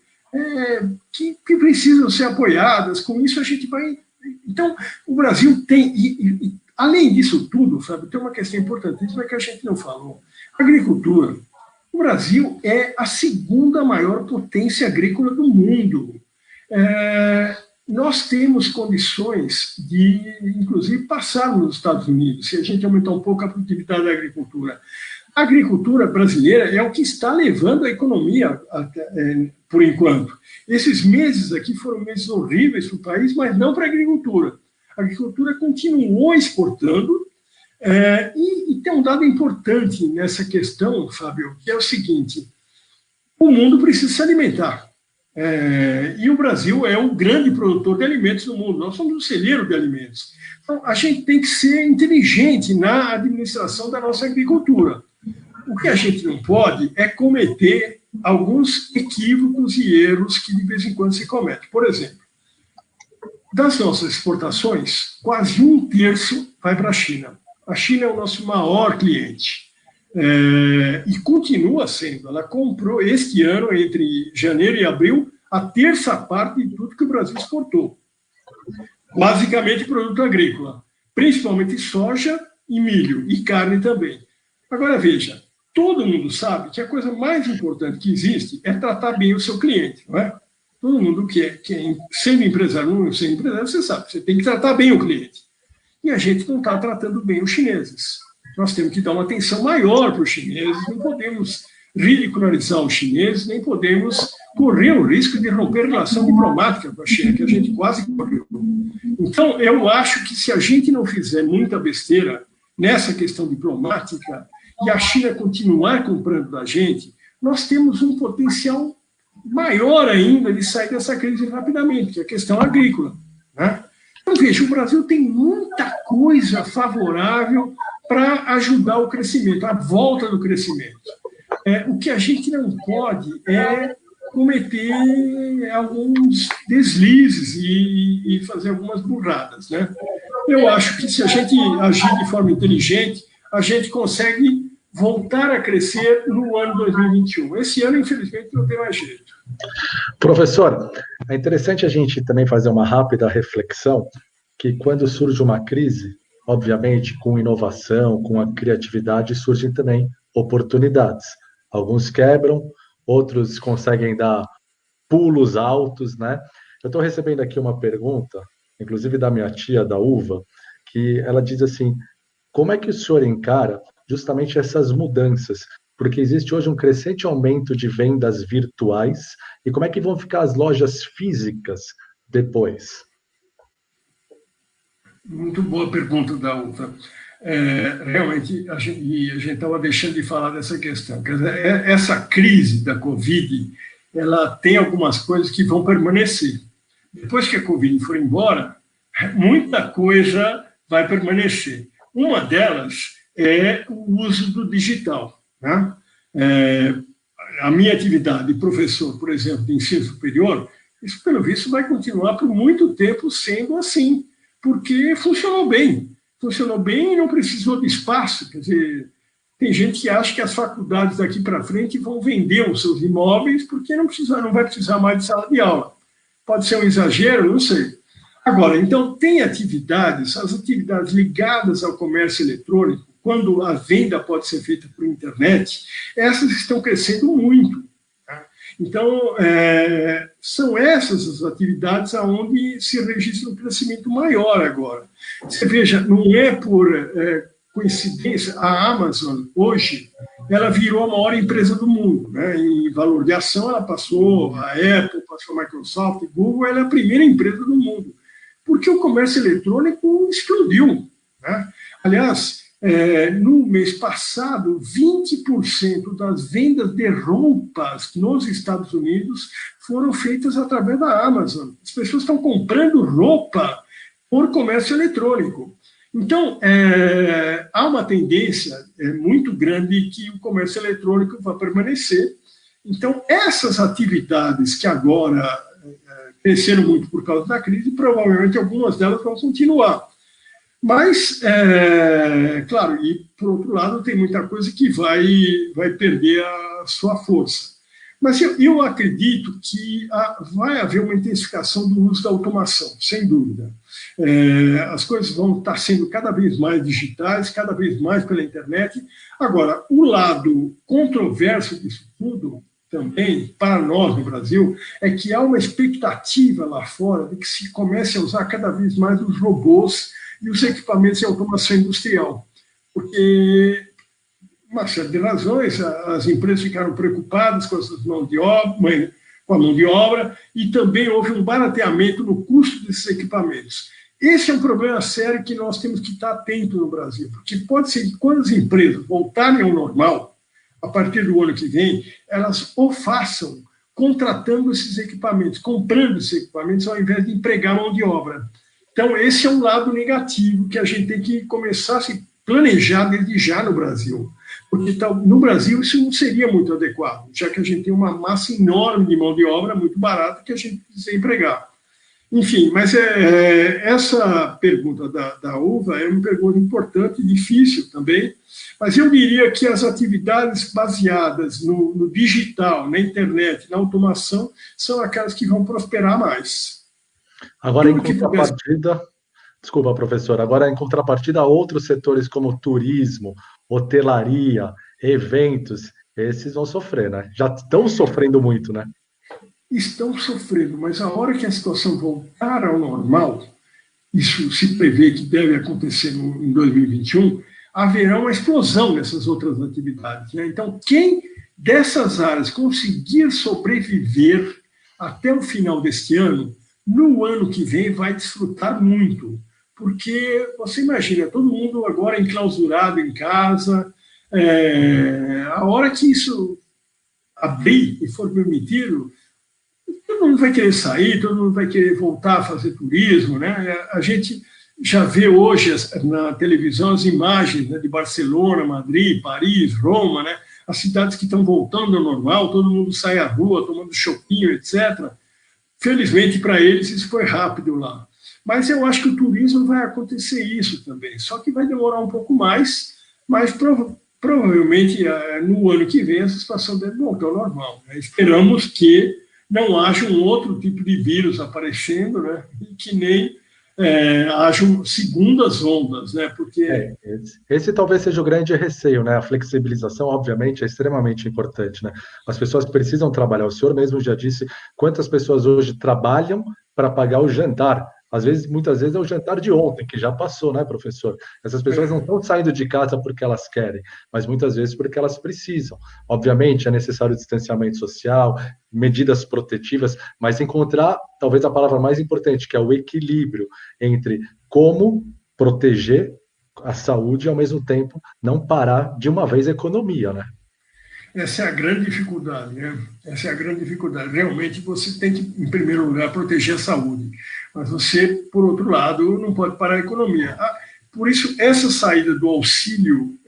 que precisam ser apoiadas. Com isso, a gente vai... Então, o Brasil tem... além disso tudo, Fábio, tem uma questão importantíssima que a gente não falou. Agricultura. O Brasil é a segunda maior potência agrícola do mundo. Nós temos condições de, inclusive, passar nos Estados Unidos, se a gente aumentar um pouco a produtividade da agricultura. A agricultura brasileira é o que está levando a economia, por enquanto. Esses meses aqui foram meses horríveis para o país, mas não para a agricultura. A agricultura continuou exportando, e tem um dado importante nessa questão, Fábio, que é o seguinte: o mundo precisa se alimentar. E o Brasil é um grande produtor de alimentos no mundo, nós somos um celeiro de alimentos. Então, a gente tem que ser inteligente na administração da nossa agricultura. O que a gente não pode é cometer alguns equívocos e erros que de vez em quando se cometem. Por exemplo, das nossas exportações, quase 1/3 vai para a China. A China é o nosso maior cliente. E continua sendo. Ela comprou este ano, entre janeiro e abril, a 1/3 parte de tudo que o Brasil exportou. Basicamente produto agrícola, principalmente soja e milho, e carne também. Agora veja, todo mundo sabe que a coisa mais importante que existe é tratar bem o seu cliente, não é? Todo mundo que é sendo empresário ou não sendo empresário, você sabe, você tem que tratar bem o cliente. E a gente não está tratando bem os chineses. Nós temos que dar uma atenção maior para os chineses, não podemos ridicularizar os chineses, nem podemos correr o risco de romper relação diplomática com a China, que a gente quase correu. Então, eu acho que se a gente não fizer muita besteira nessa questão diplomática e a China continuar comprando da gente, nós temos um potencial maior ainda de sair dessa crise rapidamente, que é a questão agrícola, né? Então, veja, o Brasil tem muita coisa favorável para ajudar o crescimento, a volta do crescimento. O que a gente não pode é cometer alguns deslizes e fazer algumas burradas, né? Eu acho que se a gente agir de forma inteligente, a gente consegue voltar a crescer no ano 2021. Esse ano, infelizmente, não tem mais jeito. Professor, é interessante a gente também fazer uma rápida reflexão que quando surge uma crise, obviamente, com inovação, com a criatividade, surgem também oportunidades. Alguns quebram, outros conseguem dar pulos altos, né? Eu estou recebendo aqui uma pergunta, inclusive da minha tia, da Uva, que ela diz assim, como é que o senhor encara justamente essas mudanças? Porque existe hoje um crescente aumento de vendas virtuais, e como é que vão ficar as lojas físicas depois? Muito boa pergunta da Uva. Realmente, a gente estava deixando de falar dessa questão. Quer dizer, essa crise da Covid, ela tem algumas coisas que vão permanecer. Depois que a Covid for embora, muita coisa vai permanecer. Uma delas é o uso do digital, né? A minha atividade de professor, por exemplo, de ensino superior, isso, pelo visto, vai continuar por muito tempo sendo assim, porque funcionou bem e não precisou de espaço. Quer dizer, tem gente que acha que as faculdades daqui para frente vão vender os seus imóveis porque não vai precisar mais de sala de aula. Pode ser um exagero, não sei. Agora, então, tem atividades, as atividades ligadas ao comércio eletrônico, quando a venda pode ser feita por internet, essas estão crescendo muito. Então, são essas as atividades onde se registra um crescimento maior agora. Você veja, não é por coincidência, a Amazon, hoje, ela virou a maior empresa do mundo, né? Em valor de ação, ela passou a Apple, passou a Microsoft, Google, ela é a primeira empresa do mundo, porque o comércio eletrônico explodiu, né? Aliás, no mês passado, 20% das vendas de roupas nos Estados Unidos foram feitas através da Amazon. As pessoas estão comprando roupa por comércio eletrônico. Então, há uma tendência muito grande que o comércio eletrônico vai permanecer. Então, essas atividades que agora cresceram muito por causa da crise, provavelmente algumas delas vão continuar. Mas, claro, e por outro lado, tem muita coisa que vai perder a sua força. Mas eu acredito que vai haver uma intensificação do uso da automação, sem dúvida. As coisas vão estar sendo cada vez mais digitais, cada vez mais pela internet. Agora, o lado controverso disso tudo, também, para nós no Brasil, é que há uma expectativa lá fora de que se comece a usar cada vez mais os robôs e os equipamentos de automação industrial. Porque, uma série de razões, as empresas ficaram preocupadas com a mão de obra e também houve um barateamento no custo desses equipamentos. Esse é um problema sério que nós temos que estar atentos no Brasil, porque pode ser que quando as empresas voltarem ao normal, a partir do ano que vem, elas o façam contratando esses equipamentos, comprando esses equipamentos, ao invés de empregar mão de obra. Então, esse é um lado negativo que a gente tem que começar a se planejar desde já no Brasil. Porque no Brasil isso não seria muito adequado, já que a gente tem uma massa enorme de mão de obra muito barata que a gente precisa empregar. Enfim, mas essa pergunta da uva é uma pergunta importante, difícil também, mas eu diria que as atividades baseadas no digital, na internet, na automação, são aquelas que vão prosperar mais. Agora, em contrapartida, desculpa, professor, agora em contrapartida a outros setores como turismo, hotelaria, eventos, esses vão sofrer, né? Já estão sofrendo muito, né? Estão sofrendo, mas a hora que a situação voltar ao normal, isso se prevê que deve acontecer em 2021, haverá uma explosão nessas outras atividades, né? Então, quem dessas áreas conseguir sobreviver até o final deste ano, no ano que vem vai desfrutar muito, porque você imagina, todo mundo agora enclausurado em casa, a hora que isso abrir e for permitido, todo mundo vai querer sair, todo mundo vai querer voltar a fazer turismo, né? A gente já vê hoje na televisão as imagens, né, de Barcelona, Madrid, Paris, Roma, né? As cidades que estão voltando ao normal, todo mundo sai à rua, tomando chopinho, etc. Felizmente para eles isso foi rápido lá. Mas eu acho que o turismo vai acontecer isso também, só que vai demorar um pouco mais, mas provavelmente no ano que vem essa situação deve voltar ao normal, né? Esperamos que não haja um outro tipo de vírus aparecendo, né? E que nem hajam segundas ondas, né? Porque esse talvez seja o grande receio, né? A flexibilização, obviamente, é extremamente importante, né? As pessoas precisam trabalhar. O senhor mesmo já disse quantas pessoas hoje trabalham para pagar o jantar. Às vezes, muitas vezes é o jantar de ontem, que já passou, né, professor? Essas pessoas não estão saindo de casa porque elas querem, mas muitas vezes porque elas precisam. Obviamente, é necessário distanciamento social, medidas protetivas, mas encontrar, talvez, a palavra mais importante, que é o equilíbrio entre como proteger a saúde e, ao mesmo tempo, não parar de uma vez a economia, né? Essa é a grande dificuldade, né? Essa é a grande dificuldade. Realmente, você tem que, em primeiro lugar, proteger a saúde. Mas você, por outro lado, não pode parar a economia. Por isso, essa saída do auxílio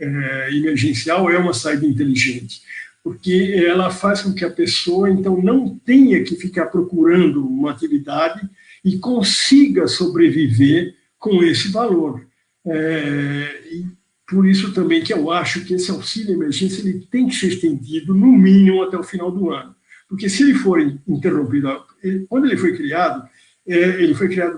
emergencial é uma saída inteligente, porque ela faz com que a pessoa, então, não tenha que ficar procurando uma atividade e consiga sobreviver com esse valor. E por isso também que eu acho que esse auxílio emergência ele tem que ser estendido, no mínimo, até o final do ano. Porque se ele for interrompido, quando ele foi criado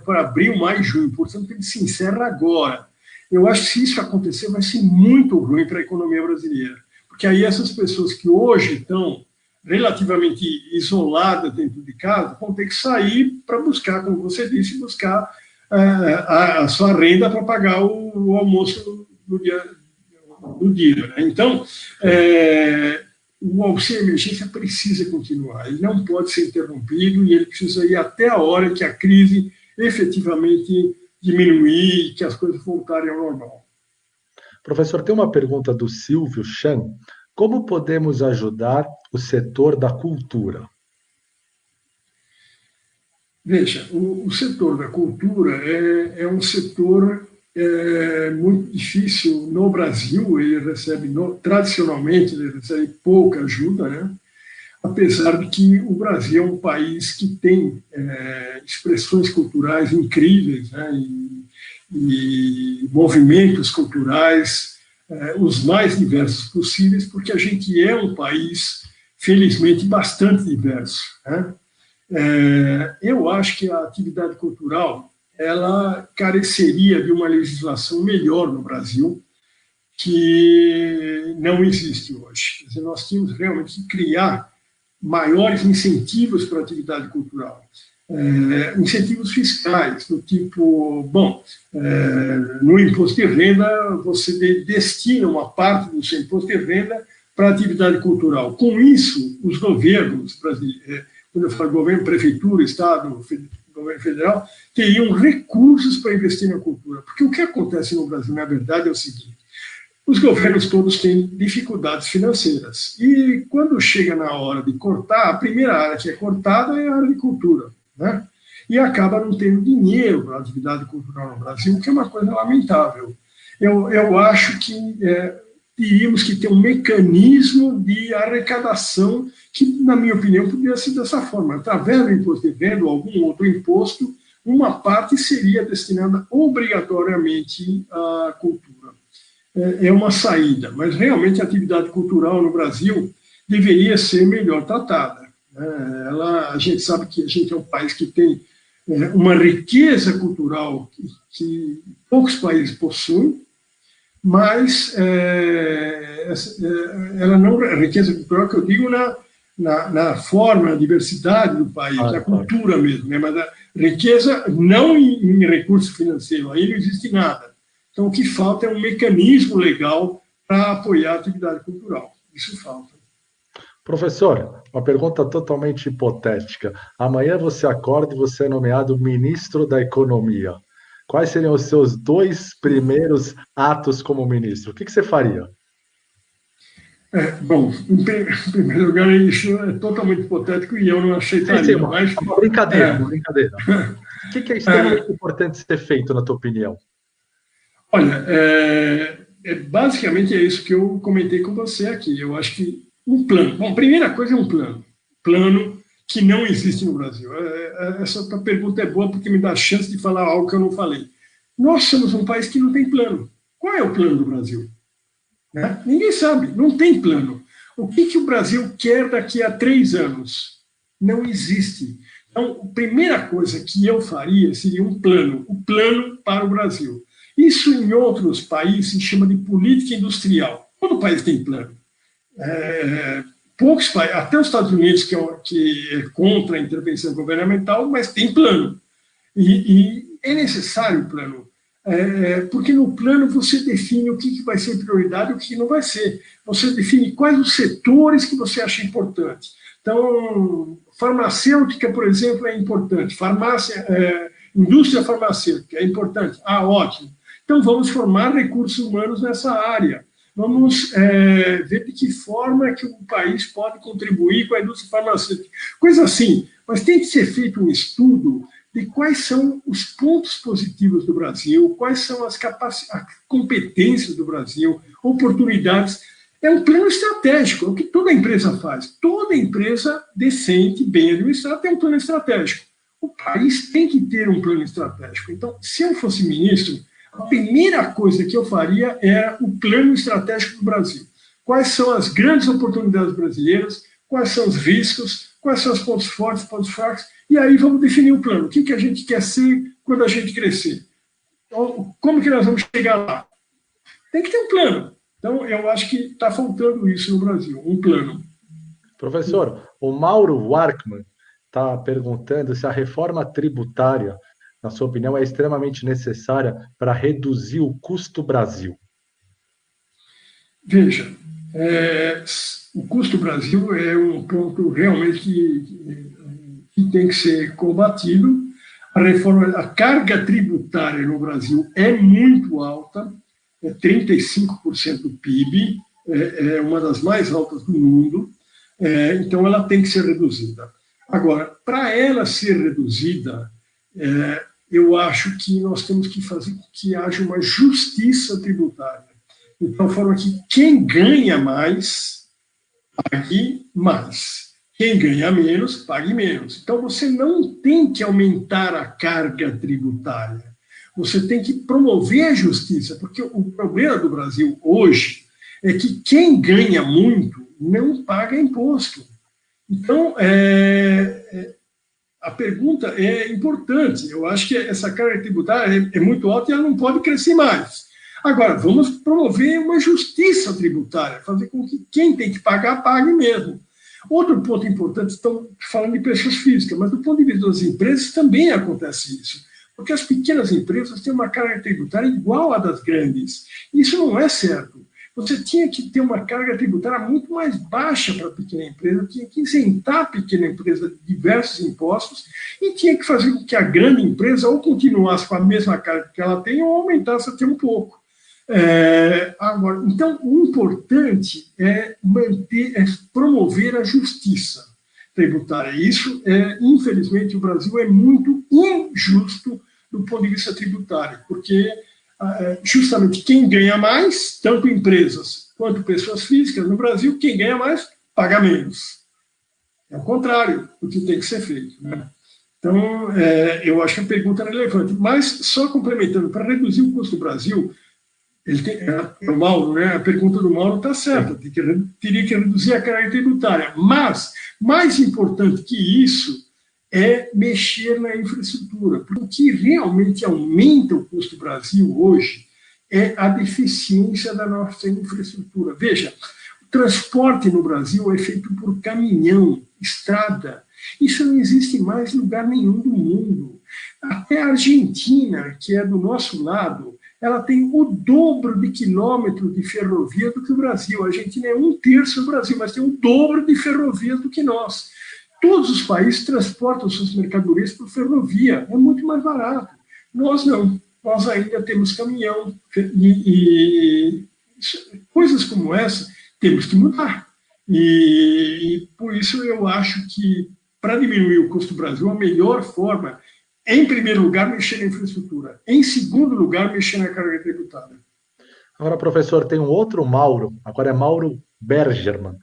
para abril, maio e junho, portanto, ele se encerra agora. Eu acho que se isso acontecer, vai ser muito ruim para a economia brasileira. Porque aí essas pessoas que hoje estão relativamente isoladas dentro de casa vão ter que sair para buscar, como você disse, buscar a sua renda para pagar o almoço do dia, né? Então, o auxílio emergência precisa continuar, ele não pode ser interrompido e ele precisa ir até a hora que a crise efetivamente diminuir e que as coisas voltarem ao normal. Professor, tem uma pergunta do Silvio Chan. Como podemos ajudar o setor da cultura? Veja, o setor da cultura é um setor muito difícil no Brasil, ele recebe, tradicionalmente, ele recebe pouca ajuda, né? Apesar de que o Brasil é um país que tem expressões culturais incríveis, né? E movimentos culturais os mais diversos possíveis, porque a gente é um país, felizmente, bastante diverso, né? Eu acho que a atividade cultural ela careceria de uma legislação melhor no Brasil, que não existe hoje. Quer dizer, nós tínhamos realmente que criar maiores incentivos para a atividade cultural. Incentivos fiscais, do tipo, no imposto de renda, você destina uma parte do seu imposto de renda para a atividade cultural. Com isso, os governos brasileiros, quando eu falo governo, prefeitura, Estado, governo federal, teriam recursos para investir na cultura. Porque o que acontece no Brasil, na verdade, é o seguinte: os governos todos têm dificuldades financeiras. E quando chega na hora de cortar, a primeira área que é cortada é a área de cultura, né? E acaba não tendo dinheiro para a atividade cultural no Brasil, que é uma coisa lamentável. Eu acho que teríamos que ter um mecanismo de arrecadação que, na minha opinião, poderia ser dessa forma. Através do imposto de renda ou algum outro imposto, uma parte seria destinada obrigatoriamente à cultura. É uma saída, mas realmente a atividade cultural no Brasil deveria ser melhor tratada. A gente sabe que a gente é um país que tem uma riqueza cultural que poucos países possuem, mas ela não é riqueza cultural que eu digo na forma, na diversidade do país, na cultura mesmo, né? Mas a riqueza não em recurso financeiro, aí não existe nada. Então, o que falta é um mecanismo legal para apoiar a atividade cultural. Isso falta. Professor, uma pergunta totalmente hipotética. Amanhã você acorda e você é nomeado ministro da Economia. Quais seriam os seus 2 primeiros atos como ministro? O que você faria? Bom, em primeiro lugar, isso é totalmente hipotético e eu não aceitaria. Uma brincadeira, uma brincadeira. O que é extremamente importante ser feito, na tua opinião? Olha, basicamente é isso que eu comentei com você aqui. Eu acho que um plano. Bom, a primeira coisa é um plano. Plano que não existe no Brasil. Essa pergunta é boa porque me dá a chance de falar algo que eu não falei. Nós somos um país que não tem plano. Qual é o plano do Brasil? Né? Ninguém sabe, não tem plano. O que o Brasil quer daqui a 3 anos? Não existe. Então, a primeira coisa que eu faria seria um plano para o Brasil. Isso em outros países se chama de política industrial. Todo país tem plano. Poucos países, até os Estados Unidos, que é contra a intervenção governamental, mas tem plano. E é necessário o plano. Porque no plano você define o que vai ser prioridade e o que não vai ser. Você define quais os setores que você acha importante. Então, farmacêutica, por exemplo, é importante. Indústria farmacêutica é importante. Ótimo. Então, vamos formar recursos humanos nessa área. Vamos ver de que forma que o país pode contribuir com a indústria farmacêutica. Coisa assim. Mas tem que ser feito um estudo de quais são os pontos positivos do Brasil, quais são as competências do Brasil, oportunidades. É um plano estratégico, é o que toda empresa faz. Toda empresa decente, bem administrada, tem um plano estratégico. O país tem que ter um plano estratégico. Então, se eu fosse ministro, a primeira coisa que eu faria era o plano estratégico do Brasil. Quais são as grandes oportunidades brasileiras, quais são os riscos, quais são os pontos fortes, pontos fracos, e aí vamos definir o plano. O que a gente quer ser quando a gente crescer? Como que nós vamos chegar lá? Tem que ter um plano. Então, eu acho que está faltando isso no Brasil, um plano. Professor, o Mauro Warkman está perguntando se a reforma tributária, na sua opinião, é extremamente necessária para reduzir o custo Brasil. Veja, o custo Brasil é um ponto realmente que tem que ser combatido. A carga tributária no Brasil é muito alta, é 35% do PIB, é uma das mais altas do mundo, então ela tem que ser reduzida. Agora, para ela ser reduzida, eu acho que nós temos que fazer com que haja uma justiça tributária. De tal forma que quem ganha mais, pague mais. Quem ganha menos, pague menos. Então, você não tem que aumentar a carga tributária. Você tem que promover a justiça, porque o problema do Brasil hoje é que quem ganha muito não paga imposto. Então, a pergunta é importante. Eu acho que essa carga tributária é muito alta e ela não pode crescer mais. Agora, vamos promover uma justiça tributária, fazer com que quem tem que pagar, pague mesmo. Outro ponto importante, estão falando de pessoas físicas, mas do ponto de vista das empresas também acontece isso. Porque as pequenas empresas têm uma carga tributária igual à das grandes. Isso não é certo. Você tinha que ter uma carga tributária muito mais baixa para a pequena empresa, tinha que isentar a pequena empresa de diversos impostos e tinha que fazer com que a grande empresa ou continuasse com a mesma carga que ela tem ou aumentasse até um pouco. Agora, então, o importante é promover a justiça tributária. Isso, infelizmente, o Brasil é muito injusto do ponto de vista tributário, porque justamente quem ganha mais, tanto empresas quanto pessoas físicas no Brasil, quem ganha mais paga menos. É o contrário do que tem que ser feito, né? Então, eu acho que a pergunta é relevante. Mas, só complementando, para reduzir o custo do Brasil, o Mauro, né? A pergunta do Mauro está certa, teria que reduzir a carga tributária. Mas, mais importante que isso, é mexer na infraestrutura. Porque o que realmente aumenta o custo do Brasil hoje é a deficiência da nossa infraestrutura. Veja, o transporte no Brasil é feito por caminhão, estrada. Isso não existe mais em lugar nenhum do mundo. Até a Argentina, que é do nosso lado, ela tem o dobro de quilômetros de ferrovia do que o Brasil. A Argentina é 1/3 do Brasil, mas tem o dobro de ferrovias do que nós. Todos os países transportam suas mercadorias por ferrovia, é muito mais barato. Nós não, nós ainda temos caminhão e coisas como essa temos que mudar. E por isso eu acho que, para diminuir o custo do Brasil, a melhor forma é, em primeiro lugar, mexer na infraestrutura. Em segundo lugar, mexer na carga tributária. Agora, professor, tem um outro Mauro, agora é Mauro Bergerman,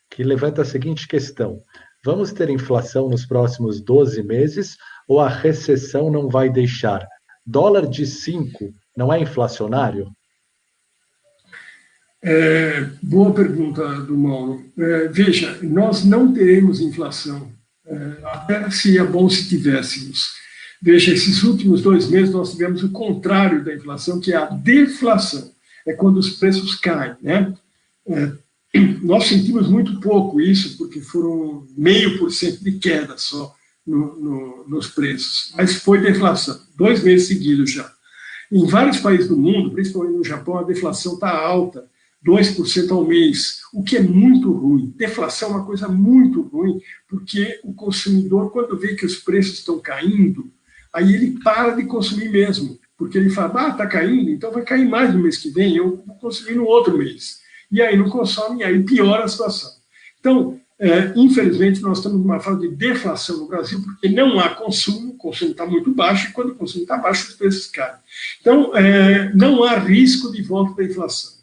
que levanta a seguinte questão: vamos ter inflação nos próximos 12 meses ou a recessão não vai deixar? Dólar de 5 não é inflacionário? Boa pergunta do Mauro. Veja, nós não teremos inflação. Até seria bom se tivéssemos. Veja, esses últimos 2 meses nós tivemos o contrário da inflação, que é a deflação. É quando os preços caem, né? Nós sentimos muito pouco isso, porque foram 0,5% de queda só nos preços. Mas foi deflação, 2 meses seguidos já. Em vários países do mundo, principalmente no Japão, a deflação está alta, 2% ao mês, o que é muito ruim. Deflação é uma coisa muito ruim, porque o consumidor, quando vê que os preços estão caindo, aí ele para de consumir mesmo, porque ele fala, está caindo, então vai cair mais no mês que vem, eu vou consumir no outro mês. E aí não consome, e aí piora a situação. Então, infelizmente, nós estamos numa fase de deflação no Brasil, porque não há consumo, o consumo está muito baixo, e quando o consumo está baixo, os preços caem. Então, não há risco de volta da inflação.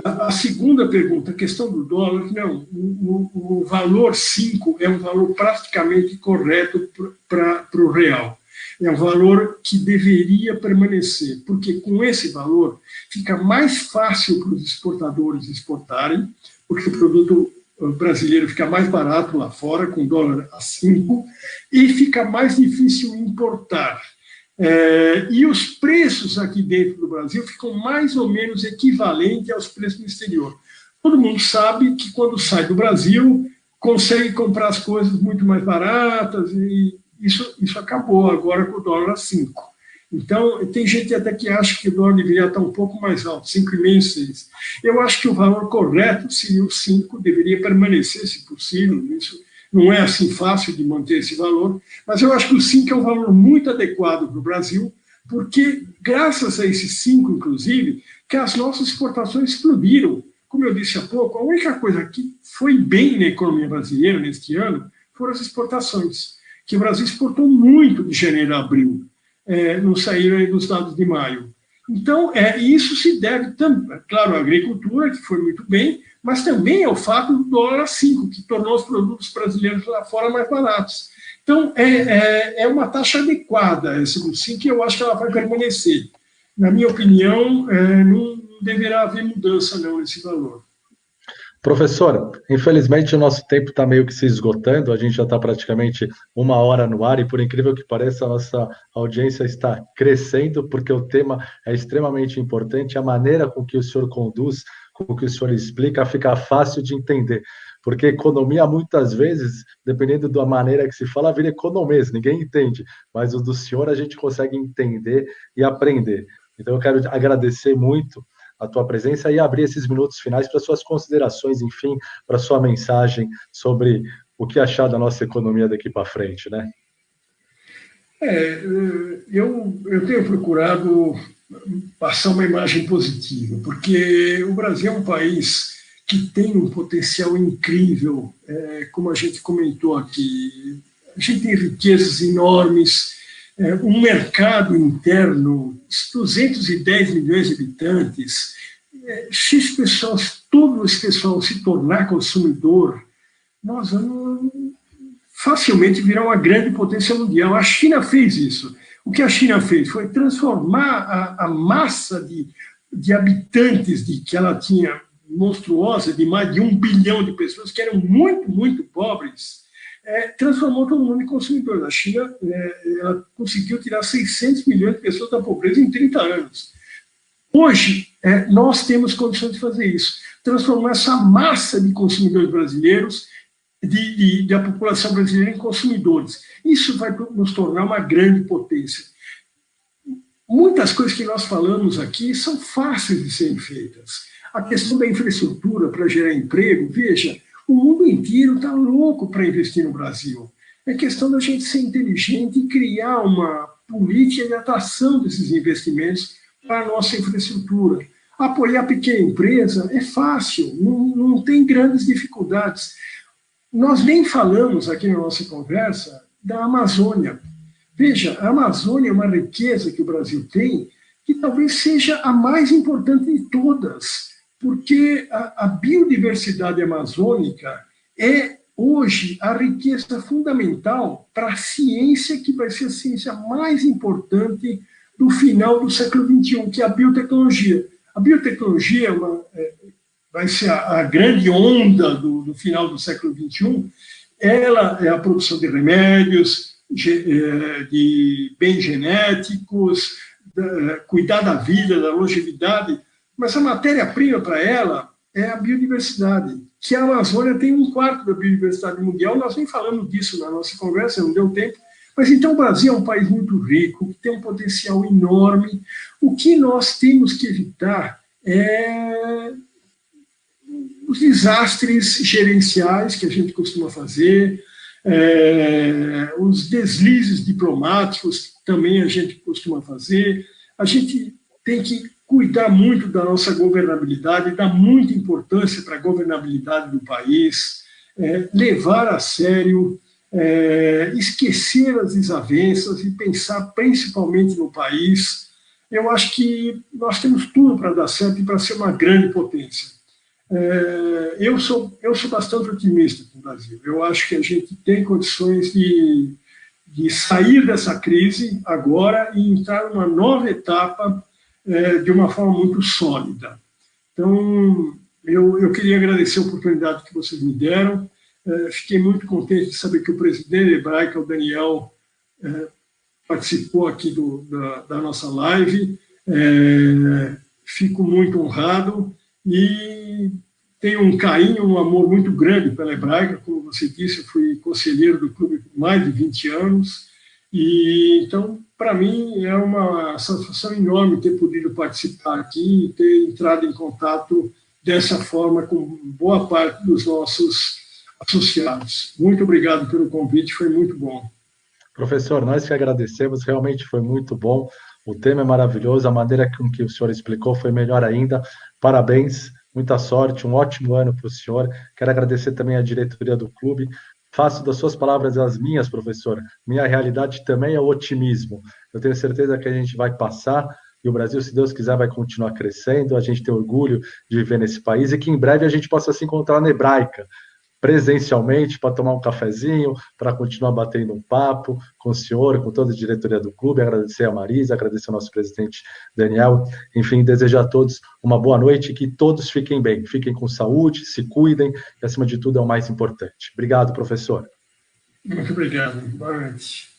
A segunda pergunta, a questão do dólar, não, o valor 5 é um valor praticamente correto para o real. É um valor que deveria permanecer, porque com esse valor fica mais fácil para os exportadores exportarem, porque o produto brasileiro fica mais barato lá fora, com dólar a 5, e fica mais difícil importar. E os preços aqui dentro do Brasil ficam mais ou menos equivalentes aos preços no exterior. Todo mundo sabe que quando sai do Brasil, consegue comprar as coisas muito mais baratas, e isso acabou agora com o dólar a 5. Então, tem gente até que acha que o dólar deveria estar um pouco mais alto, 5,5, 6. Eu acho que o valor correto seria o 5, deveria permanecer, se possível. Isso não é assim fácil de manter esse valor, mas eu acho que o 5 é um valor muito adequado para o Brasil, porque graças a esse 5, inclusive, que as nossas exportações explodiram. Como eu disse há pouco, a única coisa que foi bem na economia brasileira neste ano foram as exportações, que o Brasil exportou muito de janeiro a abril, não saíram aí dos dados de maio. Então, isso se deve, claro, à agricultura, que foi muito bem, mas também ao fato do dólar a 5, que tornou os produtos brasileiros lá fora mais baratos. Então, é uma taxa adequada, essa do 5, e eu acho que ela vai permanecer. Na minha opinião, não deverá haver mudança, não, nesse valor. Professor, infelizmente o nosso tempo está meio que se esgotando, a gente já está praticamente 1 hora no ar e, por incrível que pareça, a nossa audiência está crescendo, porque o tema é extremamente importante, a maneira com que o senhor conduz, com que o senhor explica, fica fácil de entender, porque economia, muitas vezes, dependendo da maneira que se fala, vira economês, ninguém entende, mas o do senhor a gente consegue entender e aprender. Então eu quero agradecer muito a tua presença e abrir esses minutos finais para suas considerações, enfim, para sua mensagem sobre o que achar da nossa economia daqui para frente, né? Eu tenho procurado passar uma imagem positiva, porque o Brasil é um país que tem um potencial incrível, como a gente comentou aqui. A gente tem riquezas enormes, um mercado interno, 210 milhões de habitantes, se as pessoas, todo esse pessoal se tornar consumidor, nós vamos facilmente virar uma grande potência mundial. A China fez isso. O que a China fez foi transformar a massa de habitantes que ela tinha, monstruosa, de mais de 1 bilhão de pessoas, que eram muito, muito pobres, transformou todo mundo em consumidor. A China ela conseguiu tirar 600 milhões de pessoas da pobreza em 30 anos. Hoje, nós temos condições de fazer isso, transformar essa massa de consumidores brasileiros, da população brasileira em consumidores. Isso vai nos tornar uma grande potência. Muitas coisas que nós falamos aqui são fáceis de serem feitas. A questão da infraestrutura para gerar emprego, veja, o mundo inteiro está louco para investir no Brasil. É questão da gente ser inteligente e criar uma política de atração desses investimentos para a nossa infraestrutura. Apoiar a pequena empresa é fácil, não tem grandes dificuldades. Nós nem falamos aqui na nossa conversa da Amazônia. Veja, a Amazônia é uma riqueza que o Brasil tem, que talvez seja a mais importante de todas, porque a biodiversidade amazônica é, hoje, a riqueza fundamental para a ciência, que vai ser a ciência mais importante do final do século XXI, que é a biotecnologia. A biotecnologia vai ser a grande onda do final do século XXI. Ela é a produção de remédios, de bens genéticos, cuidar da vida, da longevidade, mas a matéria-prima para ela é a biodiversidade, que a Amazônia tem 1/4 da biodiversidade mundial. Nós nem falamos disso na nossa conversa, não deu tempo, mas então o Brasil é um país muito rico, que tem um potencial enorme. O que nós temos que evitar é os desastres gerenciais que a gente costuma fazer, os deslizes diplomáticos que também a gente costuma fazer. A gente tem que cuidar muito da nossa governabilidade, dar muita importância para a governabilidade do país, levar a sério, esquecer as desavenças e pensar principalmente no país. Eu acho que nós temos tudo para dar certo e para ser uma grande potência. Eu sou bastante otimista com o Brasil. Eu acho que a gente tem condições de sair dessa crise agora e entrar numa nova etapa de uma forma muito sólida. Então, eu queria agradecer a oportunidade que vocês me deram. Fiquei muito contente de saber que o presidente da Hebraica, o Daniel, participou aqui da nossa live. Fico muito honrado e tenho um carinho, um amor muito grande pela Hebraica. Como você disse, eu fui conselheiro do clube por mais de 20 anos. E, então, para mim, é uma satisfação enorme ter podido participar aqui e ter entrado em contato dessa forma com boa parte dos nossos associados. Muito obrigado pelo convite, foi muito bom. Professor, nós que agradecemos, realmente foi muito bom. O tema é maravilhoso, a maneira com que o senhor explicou foi melhor ainda. Parabéns, muita sorte, um ótimo ano para o senhor. Quero agradecer também à diretoria do clube. Faço das suas palavras as minhas, professor. Minha realidade também é o otimismo. Eu tenho certeza que a gente vai passar e o Brasil, se Deus quiser, vai continuar crescendo. A gente tem orgulho de viver nesse país e que em breve a gente possa se encontrar na Hebraica, presencialmente, para tomar um cafezinho, para continuar batendo um papo com o senhor, com toda a diretoria do clube, agradecer a Marisa, agradecer ao nosso presidente Daniel, enfim, desejar a todos uma boa noite e que todos fiquem bem, fiquem com saúde, se cuidem, e acima de tudo é o mais importante. Obrigado, professor. Muito obrigado. Boa noite.